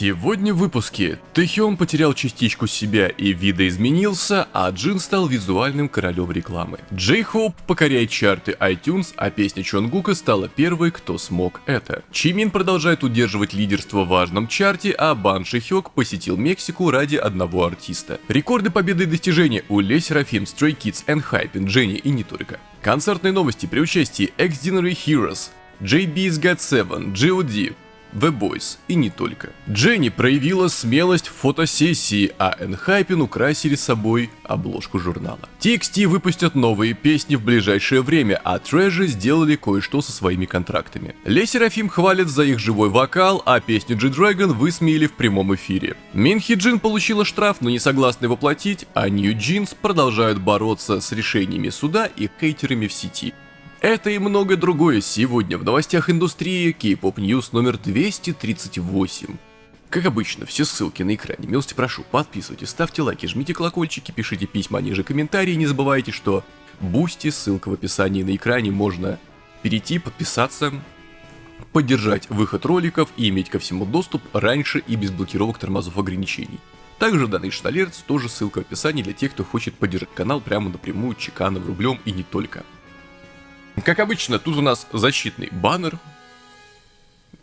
Сегодня в выпуске Тэхён потерял частичку себя и видоизменился, а Джин стал визуальным королем рекламы. J-Hope покоряет чарты iTunes, а песня Чонгука стала первой, кто смог это. Чимин продолжает удерживать лидерство в важном чарте, а Бан Шихёк посетил Мексику ради одного артиста. Рекорды победы и достижения у Ле Серафим, Stray Kids, ENHYPEN, Jennie и не только. Концертные новости при участии Extraordinary Heroes, JB's Got 7, G.O.D, The Boys и не только. Jennie проявила смелость в фотосессии, а ENHYPEN украсили собой обложку журнала. TXT выпустят новые песни в ближайшее время, а Treasure сделали кое-что со своими контрактами. Ле Серафим хвалят за их живой вокал, а песню G-Dragon высмеяли в прямом эфире. Мин Хи Джин получила штраф, но не согласна его платить, а New Jeans продолжают бороться с решениями суда и хейтерами в сети. Это и многое другое сегодня в новостях индустрии K-Pop News номер 238. Как обычно, все ссылки на экране. Милости прошу, подписывайтесь, ставьте лайки, жмите колокольчики, пишите письма, ниже комментарии. Не забывайте, что Boosty, ссылка в описании на экране, можно перейти, подписаться, поддержать выход роликов и иметь ко всему доступ раньше и без блокировок тормозов ограничений. Также Donation Alerts, тоже ссылка в описании для тех, кто хочет поддержать канал прямо напрямую, чеканом, рублем и не только. Как обычно, тут у нас защитный баннер.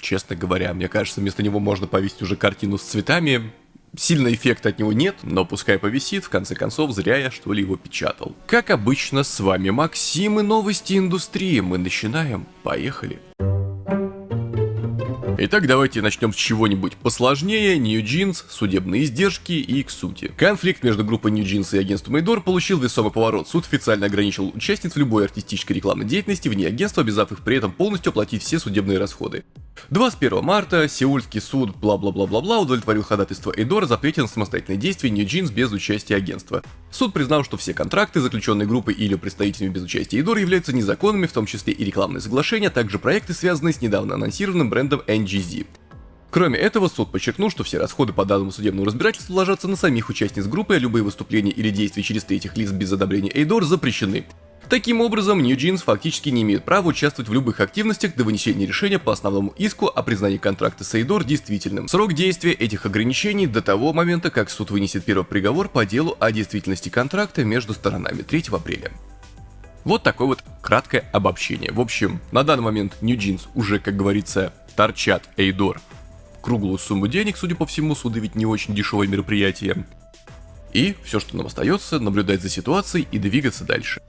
Честно говоря, мне кажется, вместо него можно повесить уже картину с цветами. Сильно эффекта от него нет, но пускай повисит, в конце концов, зря я что ли его печатал. Как обычно, с вами Максим и новости индустрии. Мы начинаем. Поехали. Итак, давайте начнем с чего-нибудь посложнее. New Jeans, судебные издержки и к сути. Конфликт между группой New Jeans и агентством Эйдор получил весомый поворот. Суд официально ограничил участниц в любой артистической рекламной деятельности вне агентства, обязав их при этом полностью оплатить все судебные расходы. 21 марта Сеульский суд бла-бла-бла-бла-бла удовлетворил ходатайство Эйдор о запрете на самостоятельные действия New Jeans без участия агентства. Суд признал, что все контракты, заключенные группой или представителями без участия Эйдор, являются незаконными, в том числе и рекламные соглашения, а также проекты, связанные с недавно анонсированным брендом NGZ. Кроме этого, суд подчеркнул, что все расходы по данному судебному разбирательству ложатся на самих участниц группы, а любые выступления или действия через третьих лиц без одобрения Эйдор запрещены. Таким образом, New Jeans фактически не имеют права участвовать в любых активностях до вынесения решения по основному иску о признании контракта с Эйдор действительным. Срок действия этих ограничений до того момента, как суд вынесет первый приговор по делу о действительности контракта между сторонами 3 апреля. Вот такое вот краткое обобщение. В общем, на данный момент New Jeans уже, как говорится, торчат Эйдор круглую сумму денег, судя по всему, суды ведь не очень дешевое мероприятие. И все, что нам остается, наблюдать за ситуацией и двигаться дальше.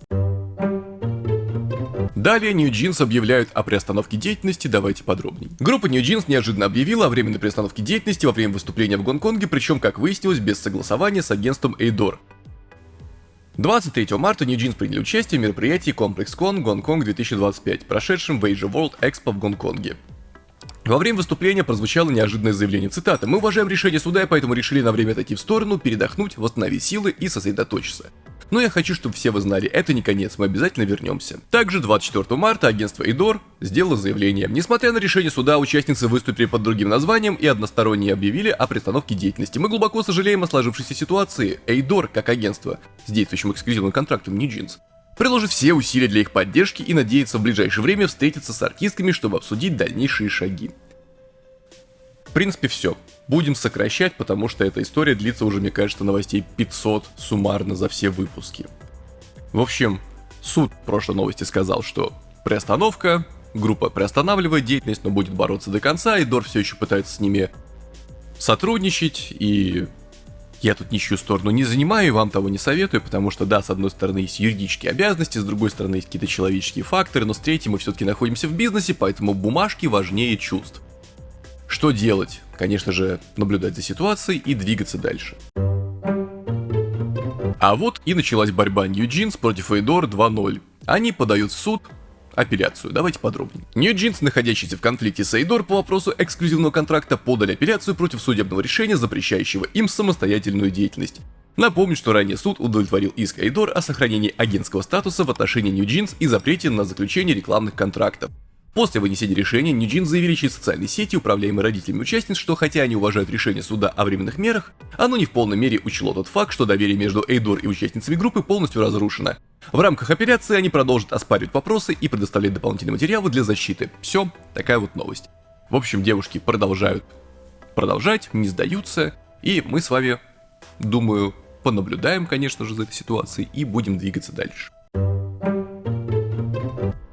Далее New Jeans объявляют о приостановке деятельности, давайте подробнее. Группа New Jeans неожиданно объявила о временной приостановке деятельности во время выступления в Гонконге, причем, как выяснилось, без согласования с агентством Эйдор. 23 марта New Jeans приняли участие в мероприятии ComplexCon Гонконг 2025, прошедшем в Asia World Expo в Гонконге. Во время выступления прозвучало неожиданное заявление, цитата: «Мы уважаем решение суда, и поэтому решили на время отойти в сторону, передохнуть, восстановить силы и сосредоточиться. Но я хочу, чтобы все вы знали, это не конец, мы обязательно вернемся». Также 24 марта агентство Эйдор сделало заявление. Несмотря на решение суда, участницы выступили под другим названием и односторонне объявили о приостановке деятельности. Мы глубоко сожалеем о сложившейся ситуации. Эйдор, как агентство с действующим эксклюзивным контрактом New Jeans, приложит все усилия для их поддержки и надеется в ближайшее время встретиться с артистками, чтобы обсудить дальнейшие шаги. В принципе, все. Будем сокращать, потому что эта история длится уже, мне кажется, новостей 500 суммарно за все выпуски. В общем, суд в прошлой новости сказал, что приостановка, группа приостанавливает деятельность, но будет бороться до конца, и Дор все еще пытается с ними сотрудничать, и я тут ничью сторону не занимаю и вам того не советую, потому что да, с одной стороны есть юридические обязанности, с другой стороны есть какие-то человеческие факторы, но с третьей мы все-таки находимся в бизнесе, поэтому бумажки важнее чувств. Что делать? Конечно же, наблюдать за ситуацией и двигаться дальше. А вот и началась борьба New Jeans против Эйдор 2.0. Они подают в суд апелляцию. Давайте подробнее. New Jeans, находящиеся в конфликте с Эйдор по вопросу эксклюзивного контракта, подали апелляцию против судебного решения, запрещающего им самостоятельную деятельность. Напомню, что ранее суд удовлетворил иск Эйдор о сохранении агентского статуса в отношении New Jeans и запрете на заключение рекламных контрактов. После вынесения решения New Jeans заявили через социальные сети, управляемые родителями участниц, что хотя они уважают решение суда о временных мерах, оно не в полной мере учело тот факт, что доверие между Эйдор и участницами группы полностью разрушено. В рамках апелляции они продолжат оспаривать вопросы и предоставлять дополнительные материалы для защиты. Все, такая вот новость. В общем, девушки продолжают продолжать, не сдаются, и мы с вами, думаю, понаблюдаем, конечно же, за этой ситуацией и будем двигаться дальше.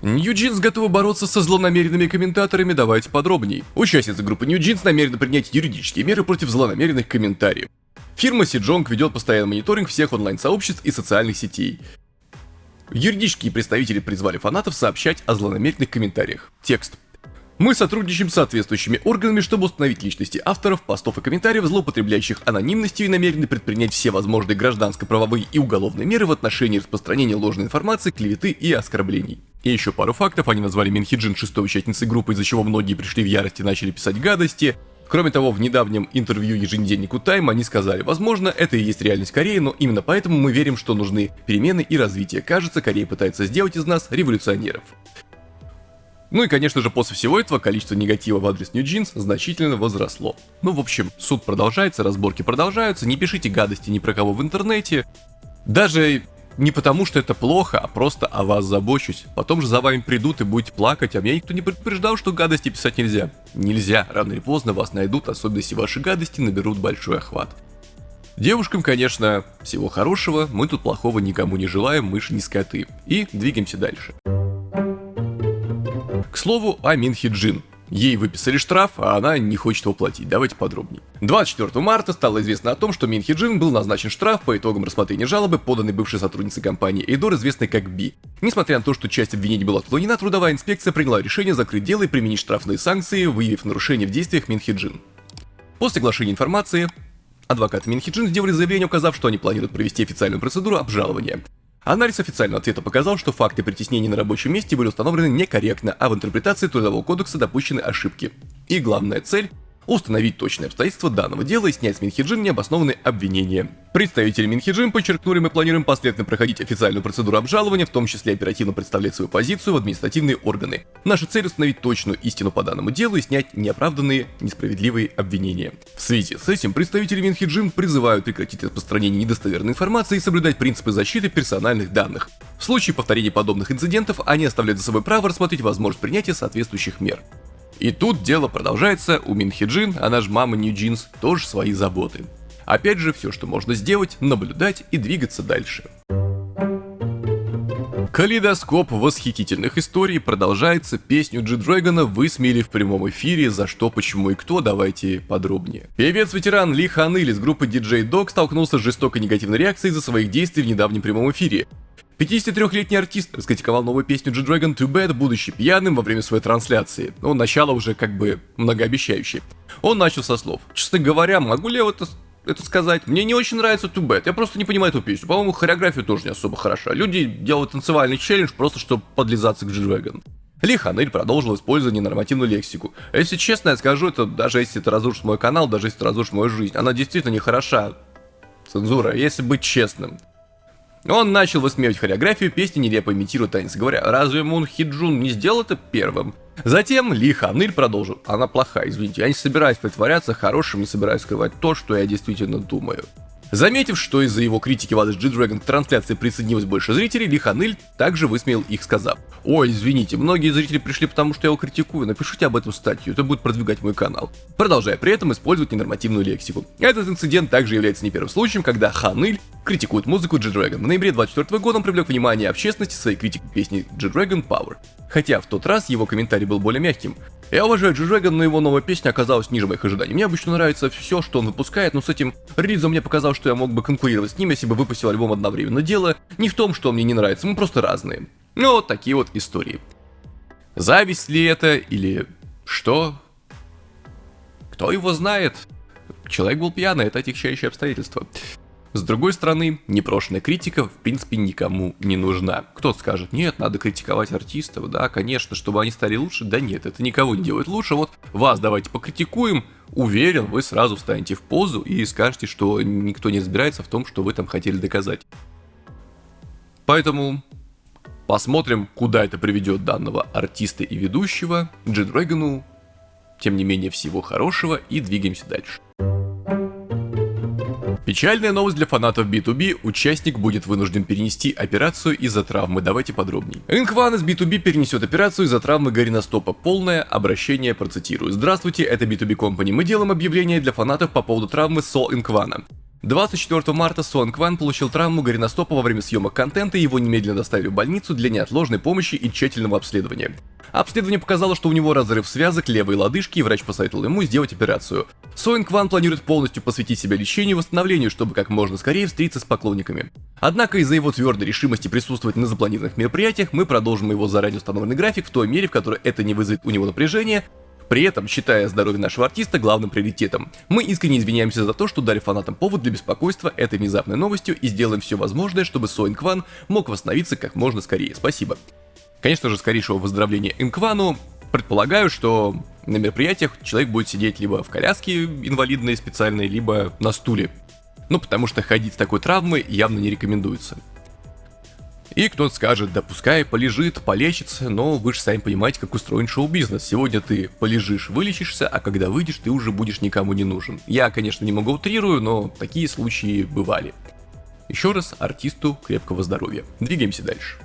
NewJeans готовы бороться со злонамеренными комментаторами, давайте подробней. Участница группы NewJeans намерена принять юридические меры против злонамеренных комментариев. Фирма Сиджонг ведет постоянный мониторинг всех онлайн-сообществ и социальных сетей. Юридические представители призвали фанатов сообщать о злонамеренных комментариях. Текст. Мы сотрудничаем с соответствующими органами, чтобы установить личности авторов, постов и комментариев, злоупотребляющих анонимностью, и намерены предпринять все возможные гражданско-правовые и уголовные меры в отношении распространения ложной информации, клеветы и оскорблений. И еще пару фактов: они назвали Мин Хи Джин шестой участницей группы, из-за чего многие пришли в ярость и начали писать гадости. Кроме того, в недавнем интервью еженедельнику Time они сказали: возможно, это и есть реальность Кореи, но именно поэтому мы верим, что нужны перемены и развитие. Кажется, Корея пытается сделать из нас революционеров. Ну и, конечно же, после всего этого количество негатива в адрес NewJeans значительно возросло. Ну, в общем, суд продолжается, разборки продолжаются, не пишите гадости ни про кого в интернете. Даже не потому, что это плохо, а просто о вас забочусь. Потом же за вами придут и будете плакать, а меня никто не предупреждал, что гадости писать нельзя. Нельзя, рано или поздно вас найдут, особенно если ваши гадости наберут большой охват. Девушкам, конечно, всего хорошего, мы тут плохого никому не желаем, мы ж не скоты. И двигаемся дальше. К слову, о Мин Хи Джин. Ей выписали штраф, а она не хочет его платить. Давайте подробнее. 24 марта стало известно о том, что Мин Хи Джин был назначен штраф по итогам рассмотрения жалобы, поданной бывшей сотрудницей компании Эйдор, известной как Би. Несмотря на то, что часть обвинений была отклонена, трудовая инспекция приняла решение закрыть дело и применить штрафные санкции, выявив нарушение в действиях Мин Хи Джин. После оглашения информации, адвокаты Мин Хи Джин сделали заявление, указав, что они планируют провести официальную процедуру обжалования. Анализ официального ответа показал, что факты притеснений на рабочем месте были установлены некорректно, а в интерпретации Трудового кодекса допущены ошибки. И главная цель – установить точные обстоятельства данного дела и снять с Мин Хи Джин необоснованные обвинения. Представители Мин Хи Джин подчеркнули: мы планируем последовательно проходить официальную процедуру обжалования, в том числе оперативно представлять свою позицию в административные органы. Наша цель – установить точную истину по данному делу и снять неоправданные, несправедливые обвинения. В связи с этим представители Мин Хи Джин призывают прекратить распространение недостоверной информации и соблюдать принципы защиты персональных данных. В случае повторения подобных инцидентов они оставляют за собой право рассмотреть возможность принятия соответствующих мер. И тут дело продолжается, у Мин Хи Джин, она же мама NewJeans, тоже свои заботы. Опять же, все, что можно сделать, наблюдать и двигаться дальше. Калейдоскоп восхитительных историй продолжается. Песню G-Dragon высмеяли в прямом эфире, за что, почему и кто, давайте подробнее. Певец-ветеран Ли Хан Иль из группы DJ Dog столкнулся с жестокой негативной реакцией из-за своих действий в недавнем прямом эфире. 53-летний артист раскритиковал новую песню G-Dragon Too Bad, будучи пьяным во время своей трансляции. Но начало уже как бы многообещающее. Он начал со слов: честно говоря, могу ли я это сказать? Мне не очень нравится Too Bad, я просто не понимаю эту песню. По-моему, хореография тоже не особо хороша. Люди делают танцевальный челлендж просто чтобы подлизаться к G-Dragon. Ли Хан Иль продолжил использовать ненормативную лексику. Если честно, я скажу, это даже если это разрушит мой канал, даже если это разрушит мою жизнь, она действительно не хороша. Цензура, если быть честным. Он начал высмеивать хореографию песни, нелепо имитируя танец, говоря: разве Мун Хи Джун не сделал это первым? Затем Ли Хан Иль продолжил: она плохая, извините, я не собираюсь притворяться хорошим, не собираюсь скрывать то, что я действительно думаю. Заметив, что из-за его критики в адрес G-Dragon к трансляции присоединилось больше зрителей, Ли Хан Иль также высмеял их, сказав: ой, извините, многие зрители пришли потому, что я его критикую, напишите об этом статью, это будет продвигать мой канал. Продолжая при этом использовать ненормативную лексику. Этот инцидент также является не первым случаем, когда Хан Иль критикует музыку G-Dragon. В ноябре 2024 года он привлек внимание общественности своей критикой песни G-Dragon Power. Хотя в тот раз его комментарий был более мягким. Я уважаю G-Dragon, но его новая песня оказалась ниже моих ожиданий. Мне обычно нравится все, что он выпускает, но с этим релизом мне показалось, что я мог бы конкурировать с ним, если бы выпустил альбом одновременно. Дело не в том, что он мне не нравится, мы просто разные. Ну вот такие вот истории. Зависть ли это или что? Кто его знает? Человек был пьяный, это отягчающее обстоятельство. С другой стороны, непрошенная критика в принципе никому не нужна. Кто-то скажет: нет, надо критиковать артистов, да, конечно, чтобы они стали лучше. Да нет, это никого не делает лучше. Вот вас давайте покритикуем, уверен, вы сразу встанете в позу и скажете, что никто не разбирается в том, что вы там хотели доказать. Поэтому посмотрим, куда это приведет данного артиста и ведущего. G-Dragon, тем не менее, всего хорошего и двигаемся дальше. Печальная новость для фанатов B2B, участник будет вынужден перенести операцию из-за травмы, давайте подробнее. Инкван из B2B перенесет операцию из-за травмы голеностопа. Полное обращение, процитирую. Здравствуйте, это B2B Company. Мы делаем объявление для фанатов по поводу травмы Со Инквана. 24 марта Со Инкван получил травму голеностопа во время съемок контента, и его немедленно доставили в больницу для неотложной помощи и тщательного обследования. Обследование показало, что у него разрыв связок левой лодыжки, и врач посоветовал ему сделать операцию. Со Инкван планирует полностью посвятить себя лечению и восстановлению, чтобы как можно скорее встретиться с поклонниками. Однако из-за его твердой решимости присутствовать на запланированных мероприятиях, мы продолжим его заранее установленный график в той мере, в которой это не вызовет у него напряжения, при этом считая здоровье нашего артиста главным приоритетом. Мы искренне извиняемся за то, что дали фанатам повод для беспокойства этой внезапной новостью и сделаем все возможное, чтобы Со Инкван мог восстановиться как можно скорее. Спасибо. Конечно же, скорейшего выздоровления Инквану. Предполагаю, что на мероприятиях человек будет сидеть либо в коляске инвалидной специальной, либо на стуле. Ну, потому что ходить с такой травмой явно не рекомендуется. И кто-то скажет, да пускай полежит, полечится, но вы же сами понимаете, как устроен шоу-бизнес. Сегодня ты полежишь, вылечишься, а когда выйдешь, ты уже будешь никому не нужен. Я, конечно, немного утрирую, но такие случаи бывали. Еще раз артисту крепкого здоровья. Двигаемся дальше.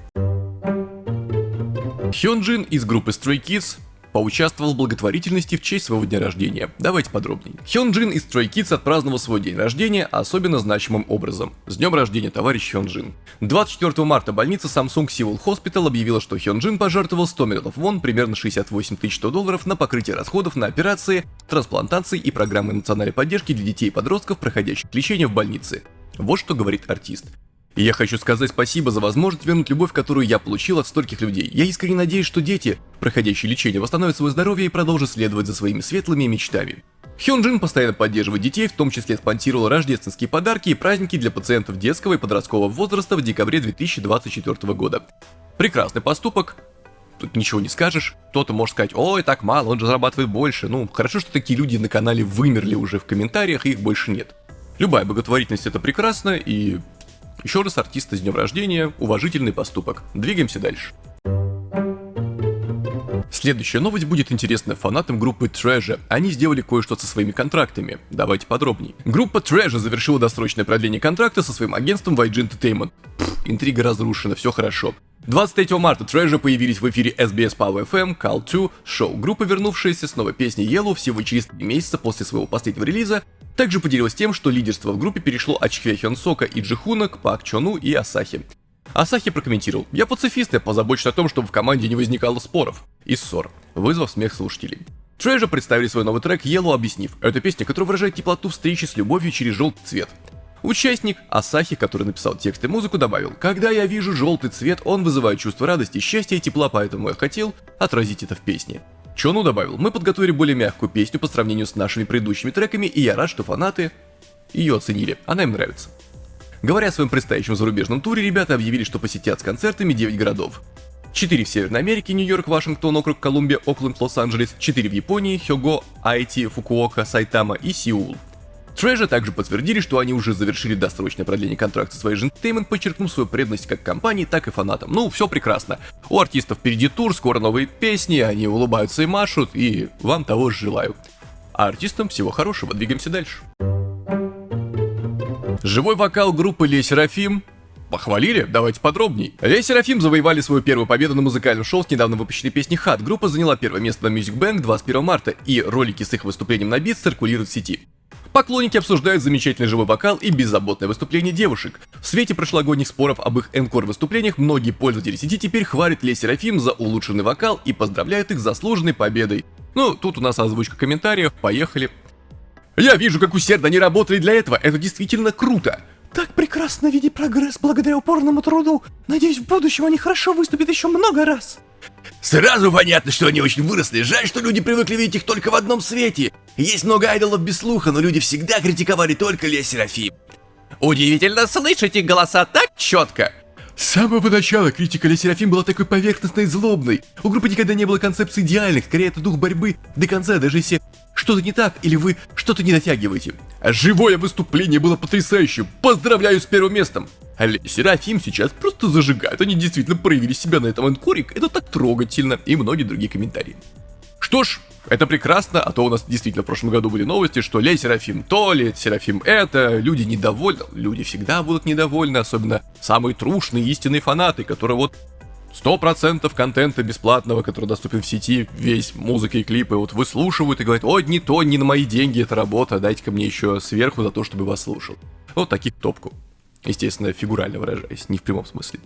Хёнджин из группы Stray Kids поучаствовал в благотворительности в честь своего дня рождения. Давайте подробнее. Хёнджин из Stray Kids отпраздновал свой день рождения особенно значимым образом. С днем рождения, товарищ Хёнджин. 24 марта больница Samsung Civil Hospital объявила, что Хёнджин пожертвовал 100 миллионов вон, примерно 68 100 долларов, на покрытие расходов на операции, трансплантации и программы национальной поддержки для детей и подростков, проходящих лечение в больнице. Вот что говорит артист. И я хочу сказать спасибо за возможность вернуть любовь, которую я получил от стольких людей. Я искренне надеюсь, что дети, проходящие лечение, восстановят свое здоровье и продолжат следовать за своими светлыми мечтами. Хёнджин постоянно поддерживает детей, в том числе спонсировал рождественские подарки и праздники для пациентов детского и подросткового возраста в декабре 2024 года. Прекрасный поступок. Тут ничего не скажешь. Кто-то может сказать, ой, так мало, он же зарабатывает больше. Ну, хорошо, что такие люди на канале вымерли уже в комментариях, и их больше нет. Любая благотворительность это прекрасно, и... Еще раз артиста с днем рождения, уважительный поступок. Двигаемся дальше. Следующая новость будет интересна фанатам группы Treasure. Они сделали кое-что со своими контрактами. Давайте подробнее. Группа Treasure завершила досрочное продление контракта со своим агентством YG Entertainment. Интрига разрушена, все хорошо. 23 марта Treasure появились в эфире SBS Power FM Call 2 шоу. Группа, вернувшаяся с новой песней Yellow всего через 3 месяца после своего последнего релиза, также поделилась тем, что лидерство в группе перешло от Чхве Хён Сока и Джихуна к Пак Чону и Асахи. Асахи прокомментировал: «Я пацифист и позабочусь о том, чтобы в команде не возникало споров и ссор», вызвав смех слушателей. Treasure представили свой новый трек Yellow, объяснив: «Это песня, которая выражает теплоту встречи с любовью через желтый цвет». Участник Асахи, который написал текст и музыку, добавил: «Когда я вижу желтый цвет, он вызывает чувство радости, счастья и тепла, поэтому я хотел отразить это в песне». Чону добавил: «Мы подготовили более мягкую песню по сравнению с нашими предыдущими треками, и я рад, что фанаты ее оценили, она им нравится». Говоря о своем предстоящем зарубежном туре, ребята объявили, что посетят с концертами 9 городов. 4 в Северной Америке, Нью-Йорк, Вашингтон, округ Колумбия, Окленд, Лос-Анджелес, 4 в Японии, Хёго, Айти, Фукуока, Сайтама и Сеул. Treasure также подтвердили, что они уже завершили досрочное продление контракта с YG Entertainment, подчеркнув свою преданность как компании, так и фанатам. Ну, все прекрасно. У артистов впереди тур, скоро новые песни, они улыбаются и машут, и вам того же желаю. А артистам всего хорошего, двигаемся дальше. Живой вокал группы Le Sserafim похвалили? Давайте подробней. Le Sserafim завоевали свою первую победу на музыкальном шоу с недавно выпущенной песней Hot. Группа заняла первое место на Music Bank 21 марта, и ролики с их выступлением на бит циркулируют в сети. Поклонники обсуждают замечательный живой вокал и беззаботное выступление девушек. В свете прошлогодних споров об их энкор-выступлениях многие пользователи сети теперь хвалят Le Sserafim за улучшенный вокал и поздравляют их с заслуженной победой. Ну, тут у нас озвучка комментариев, поехали. «Я вижу, как усердно они работали для этого, это действительно круто!» «Так прекрасно видеть прогресс благодаря упорному труду. Надеюсь, в будущем они хорошо выступят еще много раз». «Сразу понятно, что они очень выросли. Жаль, что люди привыкли видеть их только в одном свете. Есть много айдолов без слуха, но люди всегда критиковали только Le Sserafim». Удивительно слышать их голоса так четко. С самого начала критика Le Sserafim была такой поверхностной и злобной. У группы никогда не было концепции идеальных, скорее это дух борьбы до конца, даже если что-то не так или вы что-то не дотягиваете. А живое выступление было потрясающим. Поздравляю с первым местом. А Le Sserafim сейчас просто зажигают. Они действительно проявили себя на этом энкоре. Это так трогательно. И многие другие комментарии. Что ж, Это прекрасно, а то у нас действительно в прошлом году были новости, что Ле Серафим то, Ле Серафим это, люди недовольны, люди всегда будут недовольны, особенно самые трушные истинные фанаты, которые вот 100% контента бесплатного, который доступен в сети, весь музыка и клипы, вот выслушивают и говорят: ой, не то, не на мои деньги эта работа, дайте-ка мне еще сверху за то, чтобы вас слушал. Вот таких топку. Естественно, фигурально выражаясь, не в прямом смысле.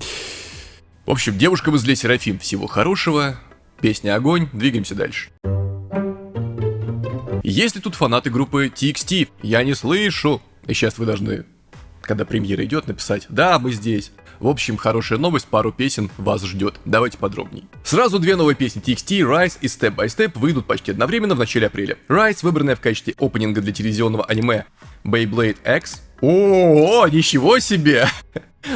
В общем, девушкам из Ле Серафим всего хорошего, песня огонь, двигаемся дальше. Есть ли тут фанаты группы TXT? Я не слышу. И сейчас вы должны, когда премьера идет, написать: да, мы здесь. В общем, хорошая новость, пару песен вас ждет. Давайте подробней. Сразу две новые песни TXT, Rise и Step by Step выйдут почти одновременно в начале апреля. Rise, выбранная в качестве опенинга для телевизионного аниме Beyblade X. О, ничего себе!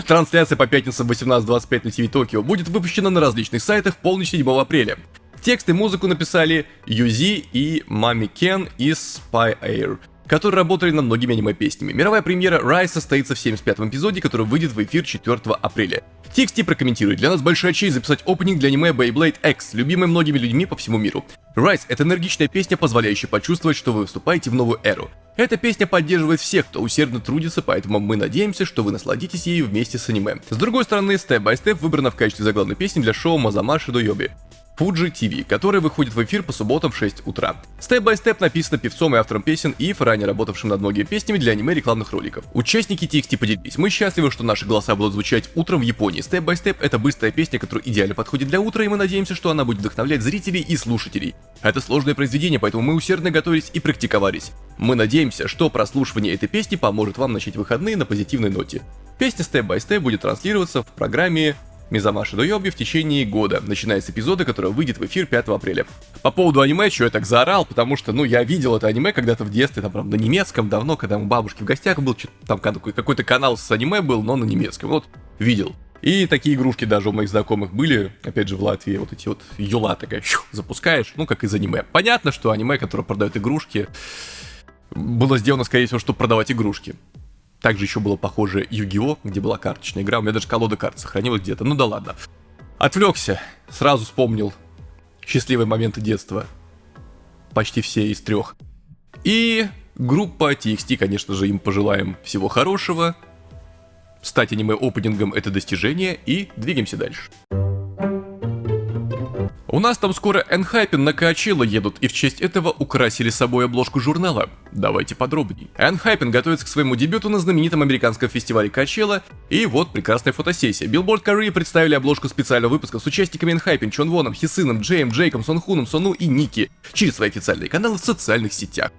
Трансляция по пятницам в 18:25 на ТВ Токио будет выпущена на различных сайтах в полночь 7 апреля. Текст и музыку написали Юзи и Мами Кен из Spy Air, которые работали над многими аниме-песнями. Мировая премьера Rise состоится в 75-м эпизоде, который выйдет в эфир 4 апреля. TXT прокомментирует: для нас большая честь записать опенинг для аниме Beyblade X, любимой многими людьми по всему миру. Rise — это энергичная песня, позволяющая почувствовать, что вы вступаете в новую эру. Эта песня поддерживает всех, кто усердно трудится, поэтому мы надеемся, что вы насладитесь ею вместе с аниме. С другой стороны, Step by Step выбрана в качестве заглавной песни для шоу Мазамаши Дойоби Fuji TV, который выходит в эфир по субботам в 6 утра. Step by Step написано певцом и автором песен Ив, ранее работавшим над многими песнями для аниме рекламных роликов. Участники TXT поделились: мы счастливы, что наши голоса будут звучать утром в Японии. Step by Step — это быстрая песня, которая идеально подходит для утра, и мы надеемся, что она будет вдохновлять зрителей и слушателей. Это сложное произведение, поэтому мы усердно готовились и практиковались. Мы надеемся, что прослушивание этой песни поможет вам начать выходные на позитивной ноте. Песня Step by Step будет транслироваться в программе Мизамаши Дойоби в течение года, начиная с эпизода, который выйдет в эфир 5 апреля. По поводу аниме, что я так заорал, потому что, я видел это аниме когда-то в детстве, там, правда, на немецком, давно, когда у бабушки в гостях был, там какой-то канал с аниме был, но на немецком, вот, видел. И такие игрушки даже у моих знакомых были, опять же, в Латвии, вот эти вот юла такая, запускаешь, как из аниме. Понятно, что аниме, которое продает игрушки, было сделано, скорее всего, чтобы продавать игрушки. Также еще было похоже Yu-Gi-Oh!, где была карточная игра, у меня даже колода карт сохранилась где-то, да ладно. Отвлекся, сразу вспомнил счастливые моменты детства, почти все из 3. И группа TXT, конечно же, им пожелаем всего хорошего. Стать аниме-опенингом — это достижение, и двигаемся дальше. У нас там скоро Enhypen на Coachella едут, и в честь этого украсили собой обложку журнала. Давайте подробней. Enhypen готовится к своему дебюту на знаменитом американском фестивале Coachella, и вот прекрасная фотосессия. Billboard Korea представили обложку специального выпуска с участниками Enhypen, Чонвоном, Хисыном, Джеем, Джейком, Сонхуном, Сону и Ники через свои официальные каналы в социальных сетях.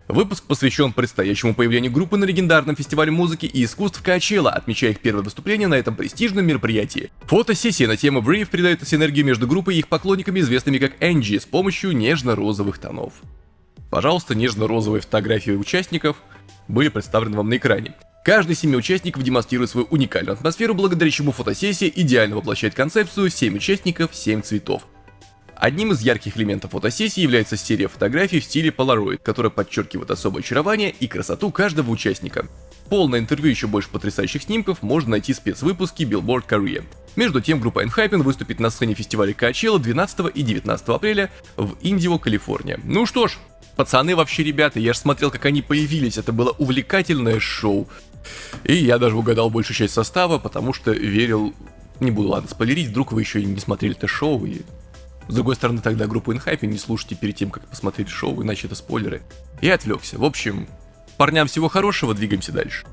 Выпуск посвящен предстоящему появлению группы на легендарном фестивале музыки и искусств Coachella, отмечая их первое выступление на этом престижном мероприятии. Фотосессия на тему Brave придает синергию между группой и их поклонниками, известными как Angie, с помощью нежно-розовых тонов. Пожалуйста, нежно-розовые фотографии участников были представлены вам на экране. Каждый из 7 участников демонстрирует свою уникальную атмосферу, благодаря чему фотосессия идеально воплощает концепцию 7 участников, 7 цветов. Одним из ярких элементов фотосессии является серия фотографий в стиле Polaroid, которая подчеркивает особое очарование и красоту каждого участника. Полное интервью и еще больше потрясающих снимков можно найти в спецвыпуске Billboard Korea. Между тем, группа Enhypen выступит на сцене фестиваля Coachella 12 и 19 апреля в Индио, Калифорния. Ну что ж, пацаны вообще ребята, я же смотрел, как они появились, это было увлекательное шоу. И я даже угадал большую часть состава, потому что верил, не буду, ладно, спойлерить, вдруг вы еще и не смотрели это шоу, и... С другой стороны, тогда группу Enhypen не слушайте перед тем, как посмотреть шоу, иначе это спойлеры. И отвлекся. В общем, парням всего хорошего, двигаемся дальше.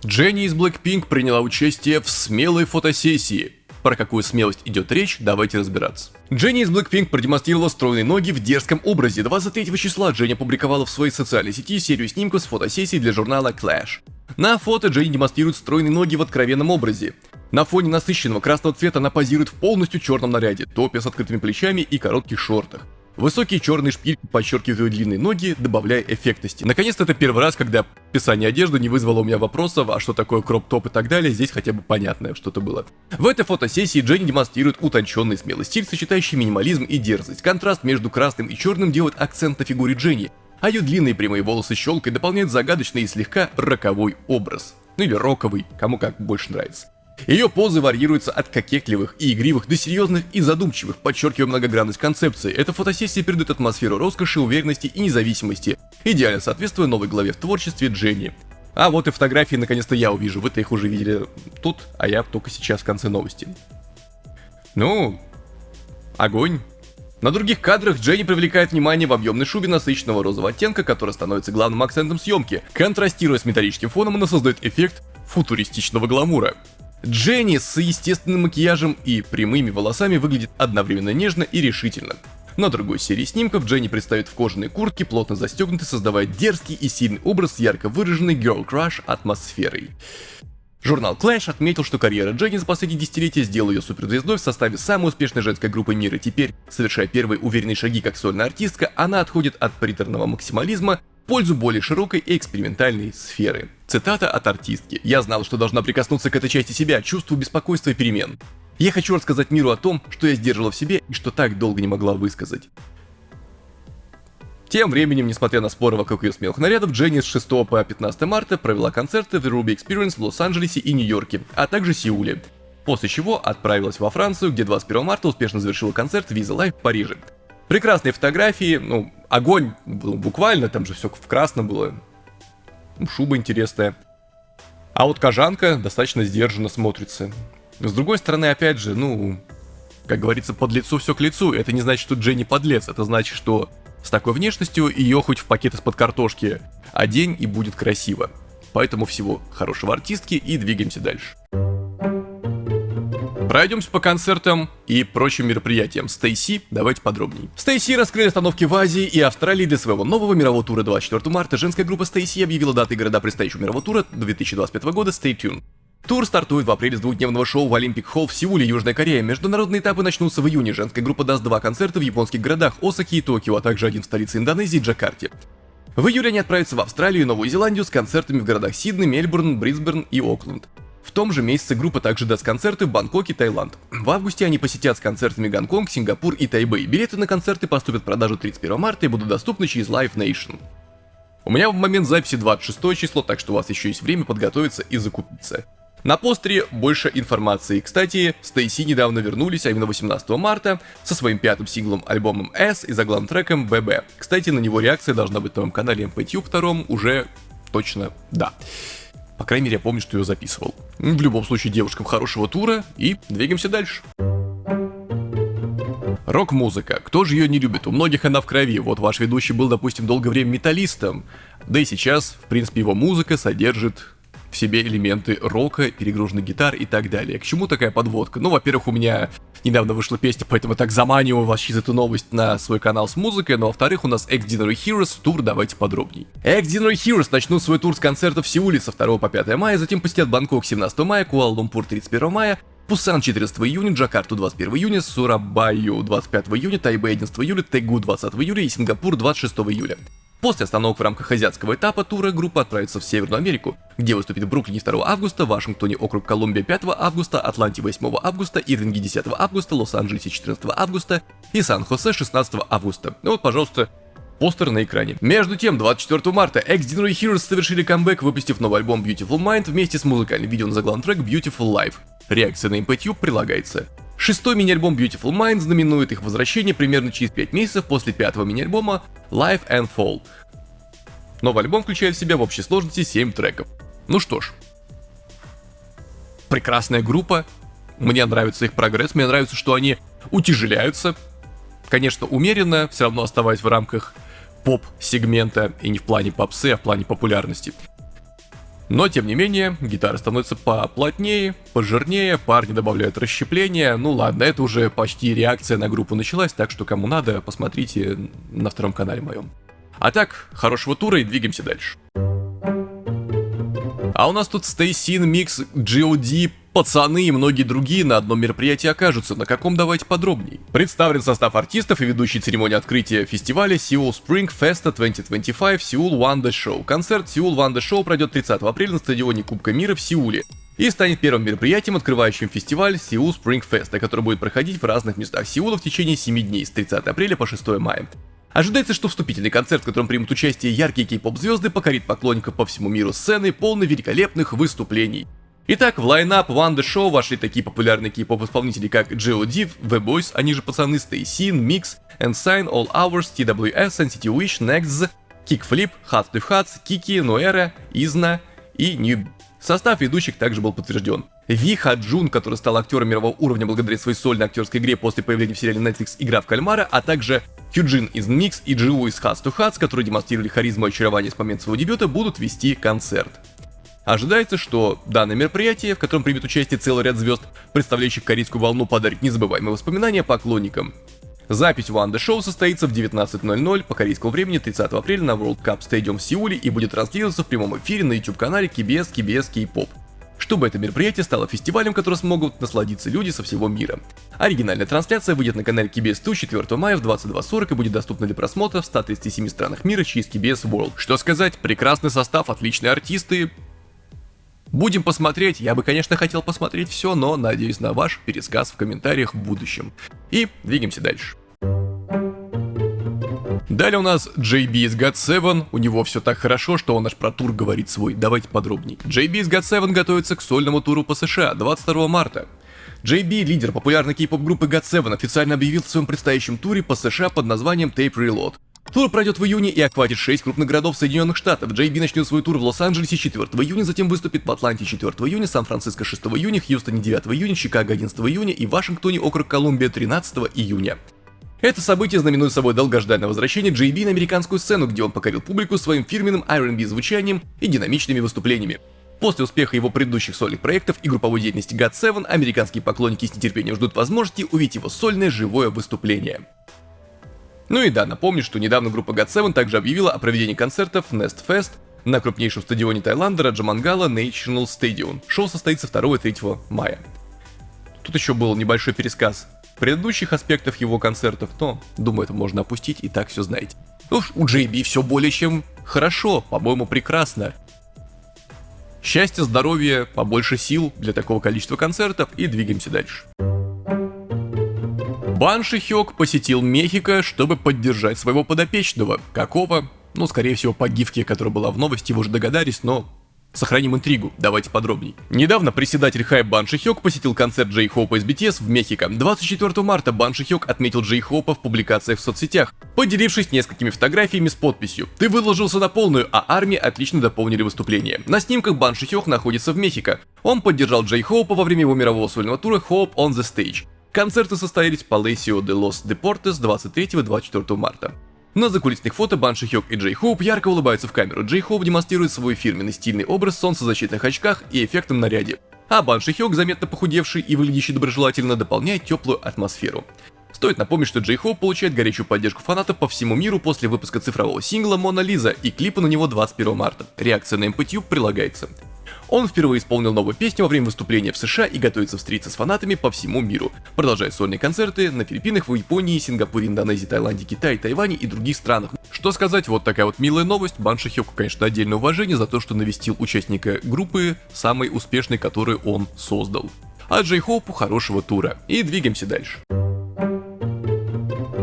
Дженни из Blackpink приняла участие в смелой фотосессии. Про какую смелость идет речь, давайте разбираться. Дженни из Blackpink продемонстрировала стройные ноги в дерзком образе. 23 числа Дженни опубликовала в своей социальной сети серию снимков с фотосессий для журнала Clash. На фото Дженни демонстрирует стройные ноги в откровенном образе. На фоне насыщенного красного цвета она позирует в полностью черном наряде, топе с открытыми плечами и коротких шортах. Высокие черные шпильки подчеркивают ее длинные ноги, добавляя эффектности. Наконец-то это первый раз, когда описание одежды не вызвало у меня вопросов, а что такое кроп-топ и так далее, здесь хотя бы понятное что-то было. В этой фотосессии Дженни демонстрирует утонченный смелый стиль, сочетающий минимализм и дерзость. Контраст между красным и черным делает акцент на фигуре Дженни, а ее длинные прямые волосы с щелкой дополняют загадочный и слегка роковой образ. Ну или роковый, кому как больше нравится. Ее позы варьируются от кокетливых и игривых до серьезных и задумчивых, подчеркивая многогранность концепции. Эта фотосессия передает атмосферу роскоши, уверенности и независимости, идеально соответствуя новой главе в творчестве Дженни. А вот и фотографии наконец-то я увижу, вы-то их уже видели тут, а я только сейчас в конце новости. Ну, огонь. На других кадрах Дженни привлекает внимание в объемной шубе насыщенного розового оттенка, которая становится главным акцентом съемки. Контрастируя с металлическим фоном, она создает эффект футуристичного гламура. Дженни с естественным макияжем и прямыми волосами выглядит одновременно нежно и решительно. На другой серии снимков Дженни предстает в кожаной куртке, плотно застегнутой, создавая дерзкий и сильный образ с ярко выраженной girl crush атмосферой. Журнал Clash отметил, что карьера Дженни за последние десятилетия сделала ее суперзвездой в составе самой успешной женской группы мира. Теперь, совершая первые уверенные шаги как сольная артистка, она отходит от приторного максимализма в пользу более широкой и экспериментальной сферы. Цитата от артистки. «Я знала, что должна прикоснуться к этой части себя, чувству беспокойства и перемен. Я хочу рассказать миру о том, что я сдерживала в себе и что так долго не могла высказать». Тем временем, несмотря на споры вокруг ее смелых нарядов, Дженни с 6 по 15 марта провела концерты в The Ruby Experience в Лос-Анджелесе и Нью-Йорке, а также Сеуле. После чего отправилась во Францию, где 21 марта успешно завершила концерт Visa Live в Париже. Прекрасные фотографии, огонь, буквально, там же все в красном было. Шуба интересная. А вот кожанка достаточно сдержанно смотрится. С другой стороны, опять же, как говорится, под лицо все к лицу. Это не значит, что Дженни подлец, это значит, что с такой внешностью ее хоть в пакет из-под картошки одень и будет красиво. Поэтому всего хорошего артистки и двигаемся дальше. Пройдемся по концертам и прочим мероприятиям. Stacey, давайте подробнее. Stacey раскрыли остановки в Азии и Австралии для своего нового мирового тура 24 марта. Женская группа Stacey объявила даты и города предстоящего мирового тура 2025 года Stay Tuned. Тур стартует в апреле с двухдневного шоу в Olympic Hall в Сеуле, Южная Корея. Международные этапы начнутся в июне. Женская группа даст 2 концерта в японских городах Осаке и Токио, а также один в столице Индонезии, Джакарте. В июле они отправятся в Австралию и Новую Зеландию с концертами в городах Сидней, Мельбурн, Брисбен и Окленд. В том же месяце группа также даст концерты в Бангкоке, Таиланд. В августе они посетят с концертами Гонконг, Сингапур и Тайбэй. Билеты на концерты поступят в продажу 31 марта и будут доступны через Live Nation. У меня в момент записи 26 число, так что у вас еще есть время подготовиться и закупиться. На постере больше информации. Кстати, Stacey недавно вернулись, а именно 18 марта, со своим 5-м синглом альбомом S и заглавным треком BB. Кстати, на него реакция должна быть на моем канале MPTube 2 уже точно да. По крайней мере, я помню, что ее записывал. В любом случае, девушкам хорошего тура и двигаемся дальше. Рок-музыка. Кто же ее не любит? У многих она в крови. Вот ваш ведущий был, допустим, долгое время металлистом. Да и сейчас, в принципе, его музыка содержит в себе элементы рока, перегруженных гитар и так далее. К чему такая подводка? Во-первых, у меня недавно вышла песня, поэтому так заманиваю вас через эту новость на свой канал с музыкой, но во-вторых, у нас Extraordinary Heroes тур, давайте подробней. Extraordinary Heroes начнут свой тур с концертов в Сеуле со 2 по 5 мая, затем посетят Бангкок 17 мая, Куала-Лумпур 31 мая, Пусан 14 июня, Джакарту 21 июня, Сурабаю 25 июня, Тайбэй 11 июля, Тэгу 20 июля и Сингапур 26 июля. После остановок в рамках азиатского этапа тура группа отправится в Северную Америку, где выступит в Бруклине 2 августа, Вашингтоне округ Колумбия 5 августа, Атланте 8 августа, Ирвинге 10 августа, Лос-Анджелесе 14 августа и Сан-Хосе 16 августа. Вот, пожалуйста, постер на экране. Между тем, 24 марта Extraordinary Heroes совершили камбэк, выпустив новый альбом Beautiful Mind вместе с музыкальным видео на заглавный трек Beautiful Life. Реакция на MPTube прилагается. 6-й мини-альбом Beautiful Mind знаменует их возвращение примерно через 5 месяцев после 5-го мини-альбома Life and Fall. Новый альбом включает в себя в общей сложности 7 треков. Ну что ж, прекрасная группа, мне нравится их прогресс, мне нравится, что они утяжеляются, конечно, умеренно, все равно оставаясь в рамках поп-сегмента и не в плане попсы, а в плане популярности. Но, тем не менее, гитара становится поплотнее, пожирнее, парни добавляют расщепления. Ну ладно, это уже почти реакция на группу началась, так что кому надо, посмотрите на 2-м канале моем. А так, хорошего тура и двигаемся дальше. А у нас тут Stacey, Mix, G.O.D, пацаны и многие другие на одном мероприятии окажутся. На каком, давайте подробней. Представлен состав артистов и ведущий церемонии открытия фестиваля Seoul Spring Festa 2025 Seoul Wonder Show. Концерт Seoul Wonder Show пройдет 30 апреля на стадионе Кубка мира в Сеуле и станет первым мероприятием, открывающим фестиваль Seoul Spring Festa, который будет проходить в разных местах Сеула в течение 7 дней с 30 апреля по 6 мая. Ожидается, что вступительный концерт, в котором примут участие яркие кей-поп-звезды, покорит поклонников по всему миру сцены, полной великолепных выступлений. Итак, в лайнап One The Show вошли такие популярные кей-поп-исполнители, как G.O.D, The Boys, они же пацаны, Stay Sin, Mix, Ensign, All Hours, TWS, NCT Wish, Next, Kickflip, Hats to Hats, Kiki, Noera, Изна и New. Состав ведущих также был подтвержден. Ви Хаджун, который стал актером мирового уровня благодаря своей сольной актерской игре после появления в сериале Netflix «Игра в кальмара», а также Хюджин из Mix и Джиу из Hats to Hats, которые демонстрировали харизму и очарование с момента своего дебюта, будут вести концерт. Ожидается, что данное мероприятие, в котором примет участие целый ряд звезд, представляющих корейскую волну, подарит незабываемые воспоминания поклонникам. Запись One The Show состоится в 19:00 по корейскому времени 30 апреля на World Cup Stadium в Сеуле и будет транслироваться в прямом эфире на YouTube-канале KBS K-Pop. Чтобы это мероприятие стало фестивалем, которым смогут насладиться люди со всего мира. Оригинальная трансляция выйдет на канале KBS 2 4 мая в 22:40 и будет доступна для просмотра в 137 странах мира через KBS World. Что сказать, прекрасный состав, отличные артисты. Будем посмотреть, я бы, конечно, хотел посмотреть все, но надеюсь на ваш пересказ в комментариях в будущем. И двигаемся дальше. Далее у нас JB из GOT7, у него все так хорошо, что он аж про тур говорит свой, давайте подробнее. JB из GOT7 готовится к сольному туру по США 22 марта. JB, лидер популярной кей-поп группы GOT7, официально объявил в своем предстоящем туре по США под названием Tape Reload. Тур пройдет в июне и охватит 6 крупных городов Соединенных Штатов. JB начнет свой тур в Лос-Анджелесе 4 июня, затем выступит в Атланте 4 июня, Сан-Франциско 6 июня, Хьюстоне 9 июня, Чикаго 11 июня и Вашингтоне, округ Колумбия 13 июня. Это событие знаменует собой долгожданное возвращение JB на американскую сцену, где он покорил публику своим фирменным R&B звучанием и динамичными выступлениями. После успеха его предыдущих сольных проектов и групповой деятельности GOT7, американские поклонники с нетерпением ждут возможности увидеть его сольное живое выступление. Ну и да, напомню, что недавно группа GOT7 также объявила о проведении концертов Nest Fest на крупнейшем стадионе Таиланда Раджамангала National Stadium. Шоу состоится 2 и 3 мая. Тут еще был небольшой пересказ предыдущих аспектов его концертов, но, думаю, это можно опустить, и так все знаете. Уж у JB все более чем хорошо, по-моему, прекрасно. Счастья, здоровья, побольше сил для такого количества концертов, и двигаемся дальше. Бан Ши-хёк посетил Мехико, чтобы поддержать своего подопечного. Какого? Ну, скорее всего, по гифке, которая была в новости, вы уже догадались, но сохраним интригу, давайте подробней. Недавно председатель HYBE Бан Ши-хёк посетил концерт J-Hope из BTS в Мехико. 24 марта Бан Ши-хёк отметил J-Hope в публикациях в соцсетях, поделившись несколькими фотографиями с подписью: «Ты выложился на полную, а армии отлично дополнили выступление». На снимках Бан Ши-хёк находится в Мехико. Он поддержал J-Hope во время его мирового сольного тура Hope on the Stage. Концерты состоялись в Palacio de los Deportes 23 и 24 марта. На закулисных фото Бан Ши-хёк и J-Hope ярко улыбаются в камеру. J-Hope демонстрирует свой фирменный стильный образ в солнцезащитных очках и эффектном наряде, а Бан Ши-хёк, заметно похудевший и выглядящий доброжелательно, дополняет теплую атмосферу. Стоит напомнить, что J-Hope получает горячую поддержку фанатов по всему миру после выпуска цифрового сингла «Мона Лиза» и клипа на него 21 марта. Реакция на MPTube прилагается. Он впервые исполнил новую песню во время выступления в США и готовится встретиться с фанатами по всему миру, продолжая сольные концерты на Филиппинах, в Японии, Сингапуре, Индонезии, Таиланде, Китае, Тайване и других странах. Что сказать, вот такая вот милая новость. Бан Ши-хёку, конечно, отдельное уважение за то, что навестил участника группы, самой успешной, которую он создал. А J-Hope хорошего тура. И двигаемся дальше.